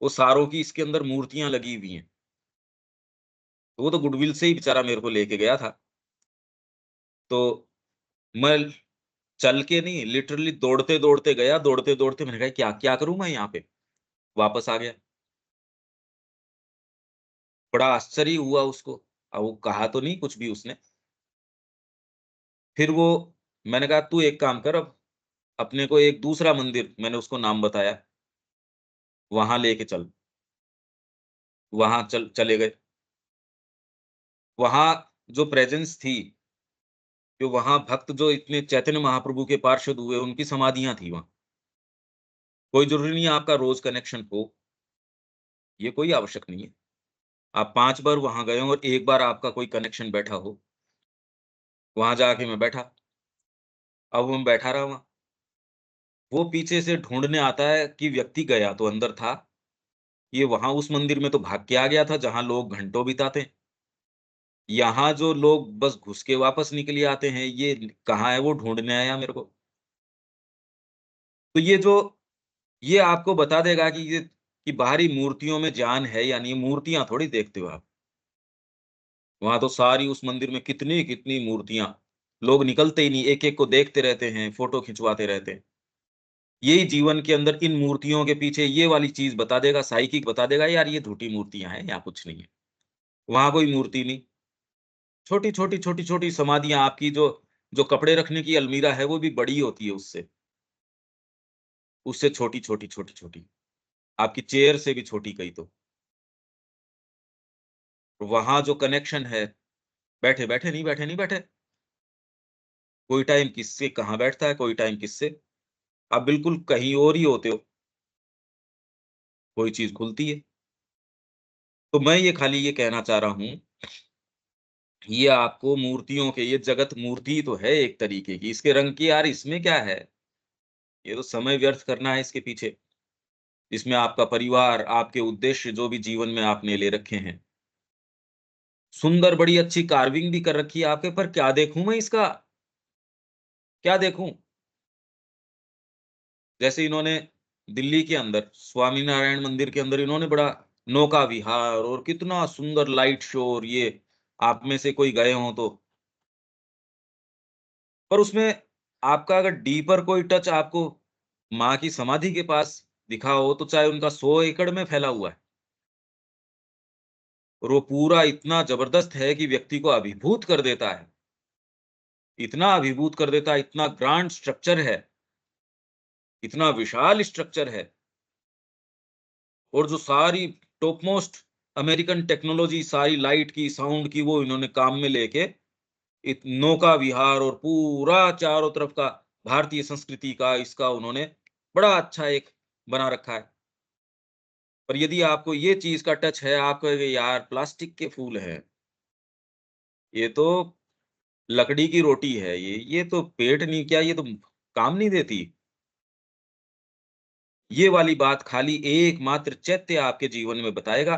S1: वो सारों की इसके अंदर मूर्तियाँ लगी हुई हैं। तो वो तो गुडविल से ही बेचारा मेरे को लेके गया था। तो मैं चल के नहीं, लिटरली दौड़ते-दौड़ते गया, दौड़ते-दौड़ते मैंने कहा क्या क्या करूँ मैं यहाँ पे? वापस आ गया। बड़ा आश्चर्य हुआ उसको। अब वो कहा तो नहीं कुछ भी उसने। फिर वो मैंने कहा तू एक काम कर, अब अपने को एक दूसरा मंदिर, मैंने उसको नाम बताया, वहाँ लेके चल। वहाँ चले गए। वहाँ जो प्रेज़ेंस थी, जो वहाँ भक्त जो इतने चैतन्य महाप्रभु के पार्षद हुए, उनकी समाधियाँ थी वहाँ। कोई ज़रूरी नहीं है आपका रोज़ कनेक्शन हो, ये कोई आवश्यक नहीं है। आप 5 बार वहाँ गए हो और 1 बार आपका कोई कनेक्शन बैठा हो, वहाँ जाके मैं बैठा। अब मैं बैठा रहा वहाँ। वो पीछे से ढूँढने आता है कि व्यक्ति गया तो अंदर था, ये वहाँ उस मंदिर में तो भाग के आ गया था जहाँ लोग घंटों बिताते हैं। यहाँ जो लोग बस घुस के वापस निकल आते हैं, ये कहाँ है वो ढूँढने आया मेरे को। तो ये आपको बता देगा कि बाहरी मूर्तियों में जान है या नहीं, मूर्तियाँ थोड़ी देखते हो आप। वहाँ तो सारी उस मंदिर में कितनी-कितनी मूर्तियाँ, लोग निकलते ही नहीं, एक-एक को देखते रहते हैं, फ़ोटो खिंचवाते रहते हैं। यही जीवन के अंदर इन मूर्तियों के पीछे ये वाली चीज़ बता देगा, साइकिक बता देगा यार ये झूठी मूर्तियाँ हैं, यहाँ कुछ नहीं है। वहाँ कोई मूर्ति नहीं, छोटी-छोटी, छोटी-छोटी समाधियाँ आपकी जो जो कपड़े रखने की अलमीरा है वो भी बड़ी होती है उससे, उससे छोटी-छोटी, छोटी-छोटी। आपकी चेयर से भी छोटी कई तो। वहाँ जो कनेक्शन है, बैठे-बैठे नहीं, बैठे नहीं बैठे। कोई टाइम किससे कहाँ बैठता है, कोई टाइम किससे। आप बिल्कुल कहीं और ही होते हो, कोई चीज़ खुलती है। तो मैं ये खाली ये कहना चाह रहा हूँ, ये आपको मूर्तियों के ये जगत मूर्ति तो है एक तरीके की, इसके रंग की यार इसमें क्या है? ये तो समय व्यर्थ करना है इसके पीछे। इसमें आपका परिवार, आपके उद्देश्य जो भी जीवन में आपने ले रखे हैं। सुंदर बड़ी अच्छी कार्विंग भी कर रखी है आपके, पर क्या देखूँ मैं इसका? क्या देखूँ? जैसे इन्होंने दिल्ली के अंदर स्वामीनारायण मंदिर के अंदर इन्होंने बड़ा नौका विहार और कितना सुंदर लाइट शो, और ये आप में से कोई गए हों तो, पर उसमें आपका अगर डीपर कोई टच आपको माँ की समाधि के पास दिखा हो, तो चाहे उनका 100 एकड़ में फैला हुआ है, और वो पूरा इतना जबरदस्त है कि व्यक्ति को अभिभूत कर देता है। इतना अभिभूत कर देता है, इतना ग्रांड स्ट्रक्चर है, इतना विशाल स्ट्रक्चर है, और जो सारी टॉप मोस्ट अमेरिकन टेक्नोलॉजी, सारी लाइट की, साउंड की, वो इन्होंने काम में लेके नौका विहार और पूरा चारों तरफ का भारतीय संस्कृति का इसका उन्होंने बड़ा अच्छा एक बना रखा है। पर यदि आपको ये चीज का टच है, आप कहेंगे यार प्लास्टिक के फूल हैं, ये तो लकड़ी की रोटी है, ये तो पेट नहीं, क्या ये तो काम नहीं देती। ये वाली बात खाली एकमात्र चैत्य आपके जीवन में बताएगा।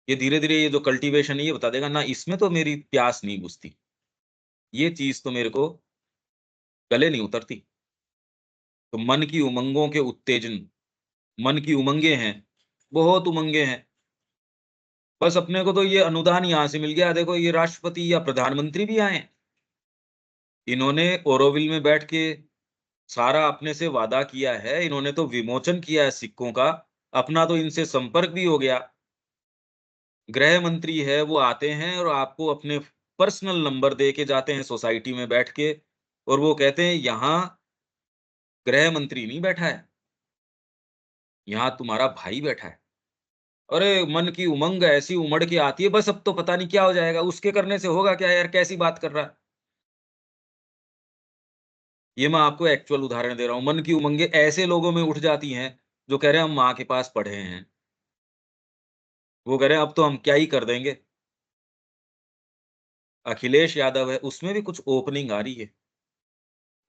S1: ये धीरे-धीरे ये जो कल्टीवेशन है, ये बता देगा ना, इसमें तो मेरी प्यास नहीं बुझती। ये चीज़ तो मेरे को गले नहीं उतरती। तो मन की उमंगों के उत्तेजन, मन की उमंगें हैं, बहुत उमंगें हैं। बस अपने को तो ये अनुदान यहाँ से मिल गया। देखो ये राष्ट्रपति या प्रधानमंत्री भी आए हैं। इन्होंने ओरोविल में बैठ के सारा अपने से वादा किया है। इन्होंने तो विमोचन किया है सिक्कों का। अपना तो इनसे संपर्क भी हो गया। गृह मंत्री है, वो आते हैं और आपको अपने पर्सनल नंबर दे के जाते हैं सोसाइटी में बैठ के, और वो कहते हैं यहाँ गृह मंत्री नहीं बैठा है, यहाँ तुम्हारा भाई बैठा है। अरे मन की उमंग ऐसी उमड़ के आती है, बस अब तो पता नहीं क्या हो जाएगा, उसके करने से होगा क्या यार, कैसी बात कर रहा है। ये मैं आपको एक्चुअल उदाहरण दे रहा हूँ। मन की उमंगें ऐसे लोगों में उठ जाती हैं जो कह रहे हैं हम माँ के पास पढ़े हैं। वो कह रहे हैं अब तो हम क्या ही कर देंगे। अखिलेश यादव है, उसमें भी कुछ ओपनिंग आ रही है।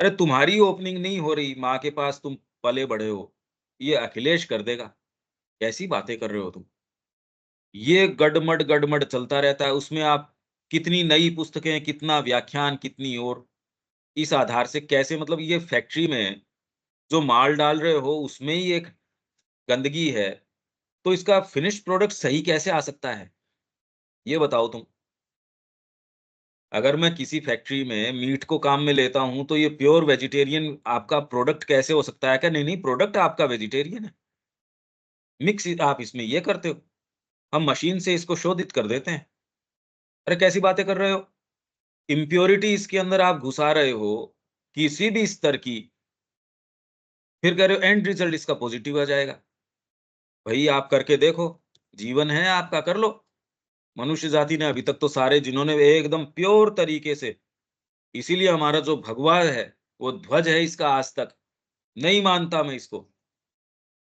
S1: अरे तुम्हारी ओपनिंग नहीं हो रही, माँ के पास तुम पले बड़े हो, ये अखिलेश कर देगा। कैसी बातें कर रहे हो तुम? ये गडमड चलता रहता है, उसमें आप कितनी नई पुस्तकें, कितना व्याख्यान, कितनी और इस आधार से कैसे, मतलब ये फैक्ट्री में जो माल डाल रहे हो उसमें ही एक गंदगी है, तो इसका फिनिश्ड प्रोडक्ट सही कैसे आ सकता है? ये बताओ तुम। अगर मैं किसी फैक्ट्री में मीट को काम में लेता हूँ, तो ये प्योर वेजिटेरियन आपका प्रोडक्ट कैसे हो सकता है? क्या नहीं, नहीं, प्रोडक्ट आपका वेजिटेरियन है। मिक्स आप इसमें ये करते हो। हम मशीन से इसको शोधित कर देते हैं। अरे कैसी बातें कर रहे हो? इम्प्योरिटी इसके अंदर आप घुसा रहे हो, किसी भी स्तर की, फिर कह रहे हो एंड रिजल्ट इसका पॉजिटिव आ जाएगा। भई आप करके देखो, जीवन है आपका, कर लो। मनुष्य जाति ने अभी तक तो सारे जिन्होंने एकदम प्योर तरीके से, इसीलिए हमारा जो भगवा है, वो ध्वज है इसका आज तक, नहीं मानता मैं इसको।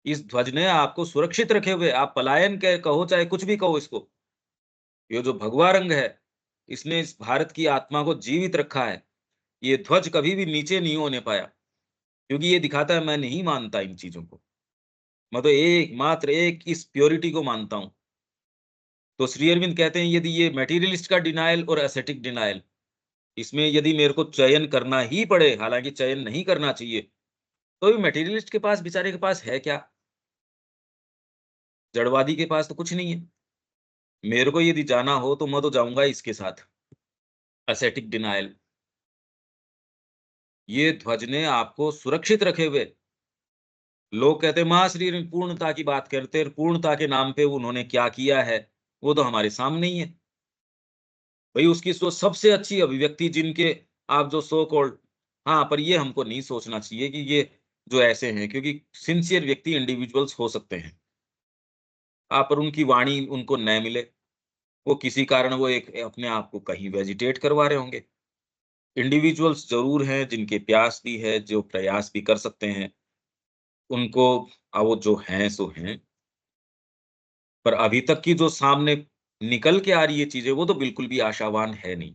S1: इस ध्वज ने आपको सुरक्षित रखे हुए, आप पलायन के कहो चाहे कुछ भी कहो इसको। ये जो भगवा रंग है, इसने इस भारत की आत्मा को जीवित रखा है। ये ध्वज कभी भी नीचे नहीं होने पाया, क्योंकि ये दिखाता है मैं नहीं मानता इन चीज़ों को। मैं तो एकमात्र एक इस प्योरिटी को मानता हूँ। तो श्री अरविंद कहते हैं यदि ये मटेरियलिस्ट का डिनायल और एस्थेटिक डिनायल, इसमें यदि मेरे को चयन करना ही पड़े, हालाँकि चयन नहीं करना चाहिए, तो ये मटेरियलिस्ट के पास, बेचारे के पास है क्या? जड़वादी के पास तो कुछ नहीं है। मेरे को यदि जाना हो तो मैं तो जाऊँगा इसके साथ, एस्थेटिक डिनायल। ये ध्वज ने आपको सुरक्षित रखे हुए। लोग कहते हैं महाश्री ने पूर्णता की बात करते हैं, पूर्णता के नाम पे उन्होंने क्या किया है, वो तो हमारे सामने ही है। भई उसकी सो सबसे अच्छी अभिव्यक्ति जिनके आप जो सो कॉल्ड, हाँ, पर ये हमको नहीं सोचना चाहिए कि ये जो ऐसे हैं, क्योंकि सिंसियर व्यक्ति इंडिविजुअल्स हो सकते हैं। पर उनकी वाणी उनको न मिले, वो किसी कारण वो एक अपने आप को कहीं वेजिटेट करवा रहे होंगे। इंडिविजुअल्स ज़रूर हैं जिनके प्यास भी है, जो प्रयास भी कर सकते हैं। उनको वो जो हैं सो हैं। पर अभी तक की जो सामने निकल के आ रही है चीज़ें, वो तो बिल्कुल भी आशावान है नहीं।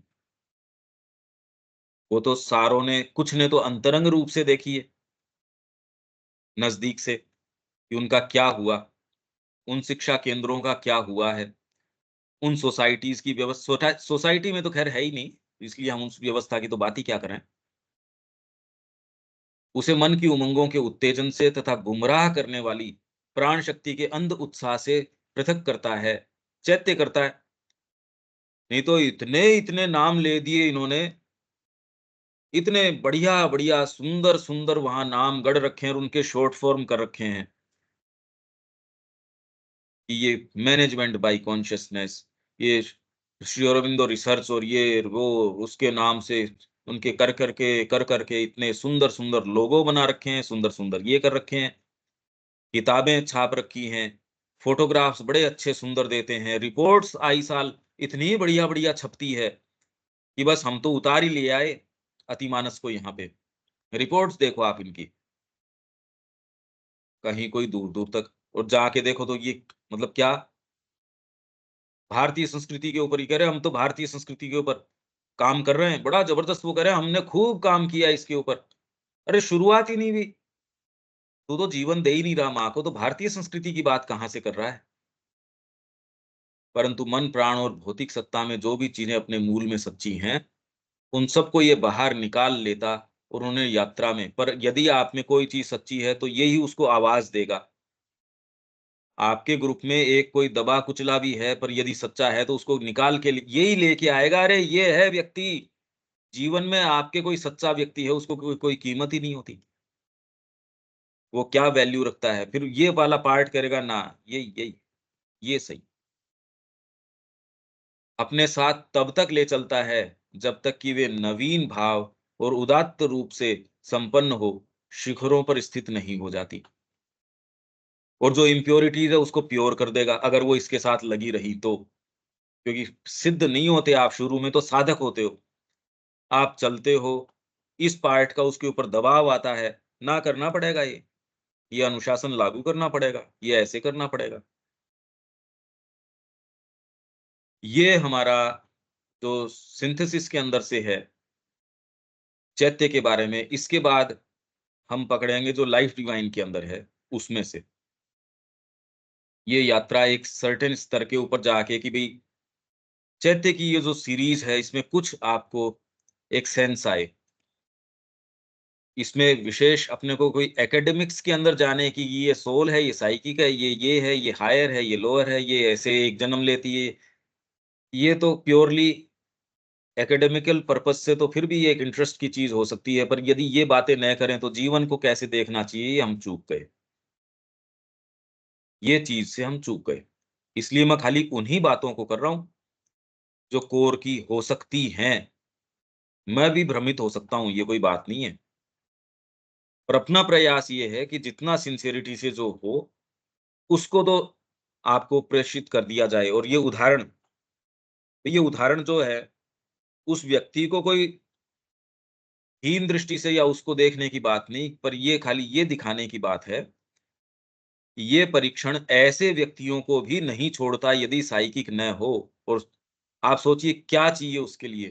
S1: वो तो सारों ने, कुछ ने तो अंतरंग रूप से देखी है, नज़दीक से, कि उनका क्या हुआ, उन शिक्षा केंद्रों का क्या हुआ है, उन सोसाइटीज़ की सोसाइटी में तो ख़ैर है ही नहीं, इसलिए हम उस व्यवस्था की तो बात ही क्या करें। उसे मन की उमंगों के उत्तेजन से तथा गुमराह करने वाली प्राण शक्ति के अंध उत्साह से पृथक करता है, चैत्य करता है। नहीं तो इतने इतने नाम ले दिए इन्होंने, इतने बढ़िया बढ़िया सुंदर सुंदर वहां नाम गढ़ रखे हैं और उनके शॉर्ट फॉर्म कर रखे हैं कि ये मैनेजमेंट बाय कॉन्शियसनेस, ये श्री अरविंदो रिसर्च और ये वो उसके नाम से उनके कर करके इतने सुंदर सुंदर लोगो बना रखे हैं, सुंदर सुंदर ये कर रखे हैं, किताबें छाप रखी हैं, फोटोग्राफ्स बड़े अच्छे सुंदर देते हैं, रिपोर्ट्स आई साल इतनी बढ़िया बढ़िया छपती है कि बस हम तो उतार ही ले आए अतिमानस को यहाँ पे। रिपोर्ट्स देखो आप इनकी, कहीं कोई दूर दूर तक, और जाके देखो तो ये मतलब क्या, भारतीय संस्कृति के ऊपर ही कह रहे हैं, हम तो भारतीय संस्कृति के ऊपर काम कर रहे हैं, बड़ा जबरदस्त वो कह रहे हैं, हमने खूब काम किया इसके ऊपर। अरे शुरुआत ही नहीं हुई, तू तो जीवन दे ही नहीं रहा माँ को, तो भारतीय संस्कृति की बात कहाँ से कर रहा है? परंतु मन, प्राण और भौतिक सत्ता में जो भी चीजें अपने मूल में सच्ची हैं, उन सबको ये बाहर निकाल लेता और उन्हें यात्रा में, पर यदि आप में कोई चीज सच्ची है, तो यही उसको आवाज देगा। आपके ग्रुप में एक कोई दबा कुचला भी है, पर यदि सच्चा है तो उसको निकाल के यही लेके आएगा, अरे ये है व्यक्ति। जीवन में आपके कोई सच्चा व्यक्ति है, उसको कोई कीमत ही नहीं होती। वो क्या वैल्यू रखता है, फिर ये वाला पार्ट करेगा ना, ये ये सही। अपने साथ तब तक ले चलता है जब तक कि वे नवीन भाव और उदात्त रूप से संपन्न हो, शिखरों पर स्थित नहीं हो जाती। और जो इम्प्योरिटीज है उसको प्योर कर देगा, अगर वो इसके साथ लगी रही तो। क्योंकि सिद्ध नहीं होते आप, शुरू में तो साधक होते हो, आप चलते हो, इस पार्ट का उसके ऊपर दबाव आता है, ना करना पड़ेगा ये अनुशासन लागू करना पड़ेगा, ये ऐसे करना पड़ेगा। ये हमारा जो सिंथेसिस के अंदर से है चैत्य के बारे में, इसके बाद हम पकड़ेंगे जो लाइफ डिवाइन के अंदर है उसमें से। ये यात्रा एक सर्टेन स्तर के ऊपर जाके कि भई चैत्य की ये जो सीरीज है इसमें कुछ आपको एक सेंस आए। इसमें विशेष अपने को कोई एकेडमिक्स के अंदर जाने की ये सोल है, ये साइकिक है, ये है, ये हायर है, ये लोअर है, ये ऐसे एक जन्म लेती है। ये तो प्योरली एकेडमिकल पर्पस से तो फिर भी ये एक इंटरेस्ट की चीज हो सकती है, पर यदि ये बातें न करें तो जीवन को कैसे देखना चाहिए, ये हम चूक गए। ये चीज से हम चूक गए। इसलिए मैं खाली उन्हीं बातों को कर रहा हूँ जो कोर की हो सकती हैं। मैं भी भ्रमित हो सकता हूँ, ये कोई बात नहीं है। पर अपना प्रयास ये है कि जितना सिंसियरिटी से जो हो, उसको तो आपको प्रेषित कर दिया जाए। और ये उदाहरण जो है, उस व्यक्ति को कोई हीन दृष्टि से या उसको देखने की बात नहीं, पर ये खाली ये दिखाने की बात है, कि ये परीक्षण ऐसे व्यक्तियों को भी नहीं छोड़ता यदि साइकिक न हो। और आप सोचिए क्या चाहिए उसके लिए,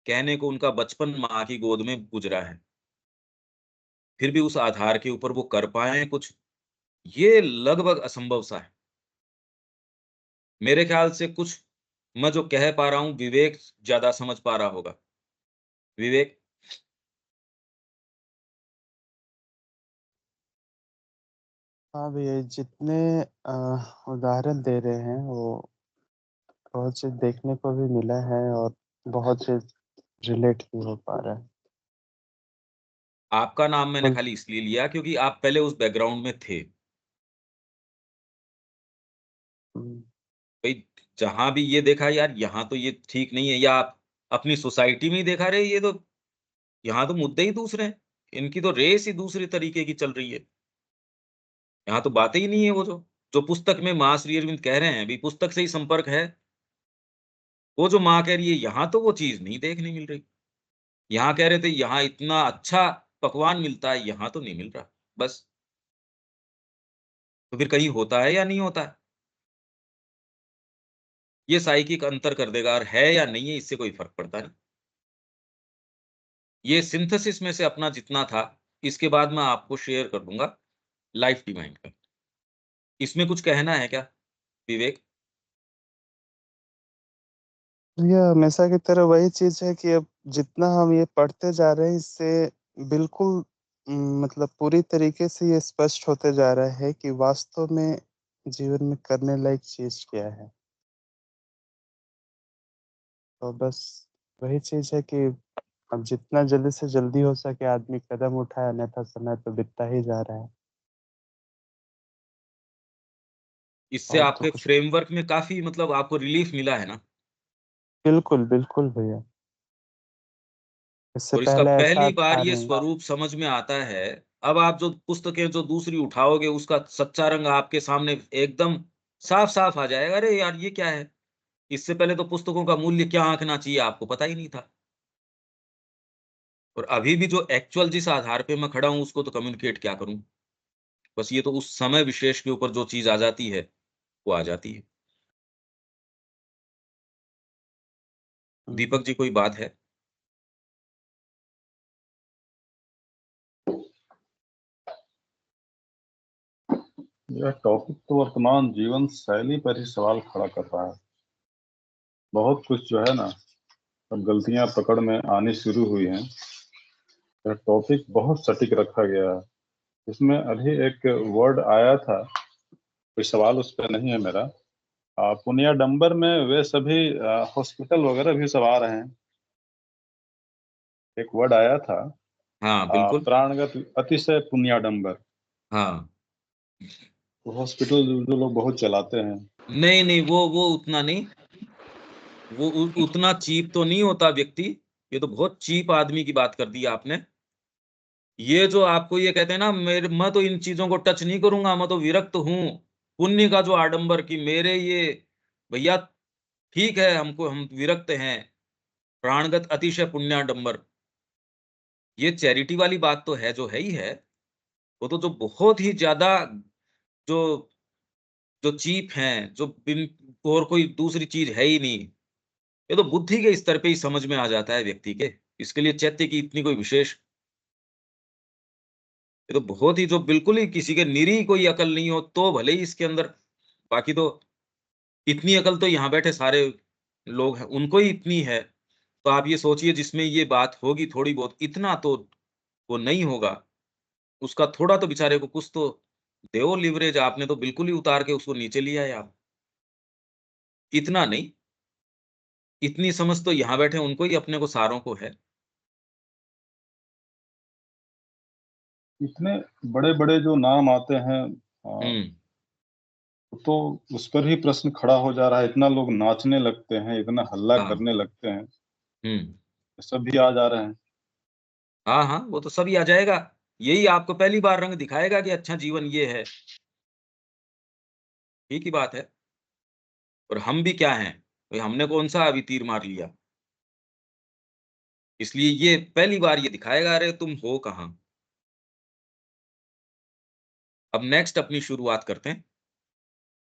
S1: कहने को उनका बचपन माँ की गोद में गुजरा है, फिर भी उस आधार के ऊपर वो कर पाएँ कुछ, ये लगभग असंभव सा है। मेरे ख्याल से कुछ मैं जो कह पा रहा हूँ, विवेक ज़्यादा समझ पा रहा होगा। विवेक,
S2: हाँ भैया, जितने उदाहरण दे रहे हैं वो बहुत चीज देखने को भी मिला है और बहुत चीज रिलेट भी हो पा रहा है।
S1: आपका नाम मैंने
S2: बोल-
S1: खाली इसलिए लिया क्योंकि आप पहले उस बैकग्राउंड में थे।
S2: हम्म,
S1: भई जहाँ भी ये देखा यार यहाँ तो ये ठीक नहीं है, या आप अपनी सोसाइटी में ही देखा रहे ये तो, यहाँ तो मुद्दे ही दूसरे हैं। इनकी तो रेस ही दूसरे तरीके की चल रही है। यहाँ तो बातें ही नहीं है वो जो पुस्तक में माँ श्री अरविंद कह रहे हैं, अभी पुस्तक से ही संपर्क है। वो जो माँ कह रही है यहाँ तो वो चीज़ नहीं देखने मिल रही। यहाँ कह रहे थे यहाँ इतना अच्छा पकवान मिलता है, यहाँ तो नहीं मिल रहा। बस, तो फिर कहीं होता है या नहीं होता है? ये साइकिक अंतर कर देगा, और है या नहीं है इससे कोई फ़र्क पड़ता नहीं। ये सिंथेसिस में से अपना जितना था, इसके बाद मैं आपको शेयर कर दूँगा लाइफ डिवाइन का। इसमें कुछ कहना है क्या विवेक?
S2: ये हमेशा की तरह वही चीज है कि अब जितना हम ये पढ़ते जा रहे हैं इससे बिल्कुल मतलब पूरी तरीके से ये स्पष्ट होते जा रहा है कि वास्तव में जीवन में करने लायक चीज़ क्या है। तो बस वही चीज़ है कि अब जितना जल्दी से जल्दी हो सके आदमी कदम उठाए, अन्यथा समय तो बीतता ही जा रहा है।
S1: इससे
S2: और तो
S1: आपके
S2: कुछ
S1: फ्रेमवर्क में काफ़ी मतलब आपको रिलीफ़ मिला है ना?
S2: बिल्कुल, बिल्कुल भैया। इससे
S1: और इसका
S2: पहले ऐसा
S1: पहली बार
S2: था
S1: ये
S2: नहीं।
S1: स्वरूप समझ में आता है। अब आप जो पुस्तकें जो दूसरी उठाओगे उसका सच्चा रंग आपके सामने एकदम साफ-साफ आ जाएगा। अरे यार! ये क्या है? इससे पहले तो पुस्तकों का मूल्य क्या आँकना चाहिए आपको पता ही नहीं था। और अभी भी जो एक्चुअल जिस आधार पे मैं खड़ा हूँ उसको तो कम्युनिकेट क्या करूँ? बस ये तो उस समय विशेष के ऊपर जो चीज़ आ जाती है, वो आ जाती है।
S2: हुँ,
S1: दीपक जी कोई बात है?
S3: यह टॉपिक तो वर्तमान जीवन शैली पर ही सवाल खड़ा कर रहा है। बहुत कुछ जो है ना, अब गलतियां पकड़ में आनी शुरू हुई हैं। यह टॉपिक बहुत सटीक रखा गया है। इसमें अभी एक वर्ड आया था, कोई सवाल उस पर नहीं है मेरा। पुनिया डंबर में वे सभी हॉस्पिटल वगैरह भी सब आ रहे हैं। एक वर्ड आया था,
S1: हाँ, बिल्कुल।
S3: प्राणगत अतिशय पुण्याडंबर।
S1: हाँ।
S3: तो हॉस्पिटल जो लोग बहुत चलाते हैं।
S1: नहीं, नहीं वो उतना नहीं। वो उतना चीप तो नहीं होता व्यक्ति। ये तो बहुत चीप आदमी की बात कर दी आपने। ये जो आपको ये कहते हैं ना मैं तो इन चीज़ों को टच नहीं करूँगा, मैं तो विरक्त हूँ। पुण्य का जो आडंबर कि मेरे ये भैया ठीक है हम विरक्त हैं। प्राणगत अतिशय पुण्याडंबर। ये चैरिटी वाली बात तो है जो है ही है। वो तो जो बहुत ही ज़्यादा जो जो चीप हैं, जो बिन और कोई दूसरी चीज़ है ही नहीं। ये तो बुद्धि के स्तर पे ही समझ में आ जाता है व्यक्ति के। इसके लिए चैत्य की इतनी कोई विशेष ये तो बहुत ही जो बिल्कुल ही किसी के निरी कोई अकल नहीं हो तो भले ही इसके अंदर बाकी तो इतनी अकल तो यहाँ बैठे सारे लोग हैं, उनको ही इतनी है। तो आप ये सोचिए जिसमें ये बात होगी थोड़ी बहुत, इतना तो वो नहीं होगा। उसका थोड़ा तो बेचारे को कुछ तो दो लिवरेज आपने तो बिल्कुल ही उतार के उसको नीचे लिया है आप। इतना नहीं, इतनी समझ तो यहाँ बैठे उनको ही अपने को सारों को है।
S3: इतने बड़े बड़े जो नाम आते हैं,
S1: हुँ,
S3: तो उस पर ही प्रश्न खड़ा हो जा रहा है। इतना लोग नाचने लगते हैं, इतना हल्ला
S1: हाँ,
S3: करने लगते हैं,
S1: हुँ।
S3: सब भी आ जा रहे हैं।
S1: हाँ, हाँ, वो तो सभी आ जाएगा। यही आपको पहली बार रंग दिखाएगा कि अच्छा जीवन ये है। ठीक ही बात है। और हम भी क्या हैं? भई हमने कौन-सा अभी तीर मार लिया। इसलिए ये पहली बार ये दिखाएगा अरे तुम हो कहाँ? अब नेक्स्ट अपनी शुरुआत करते हैं।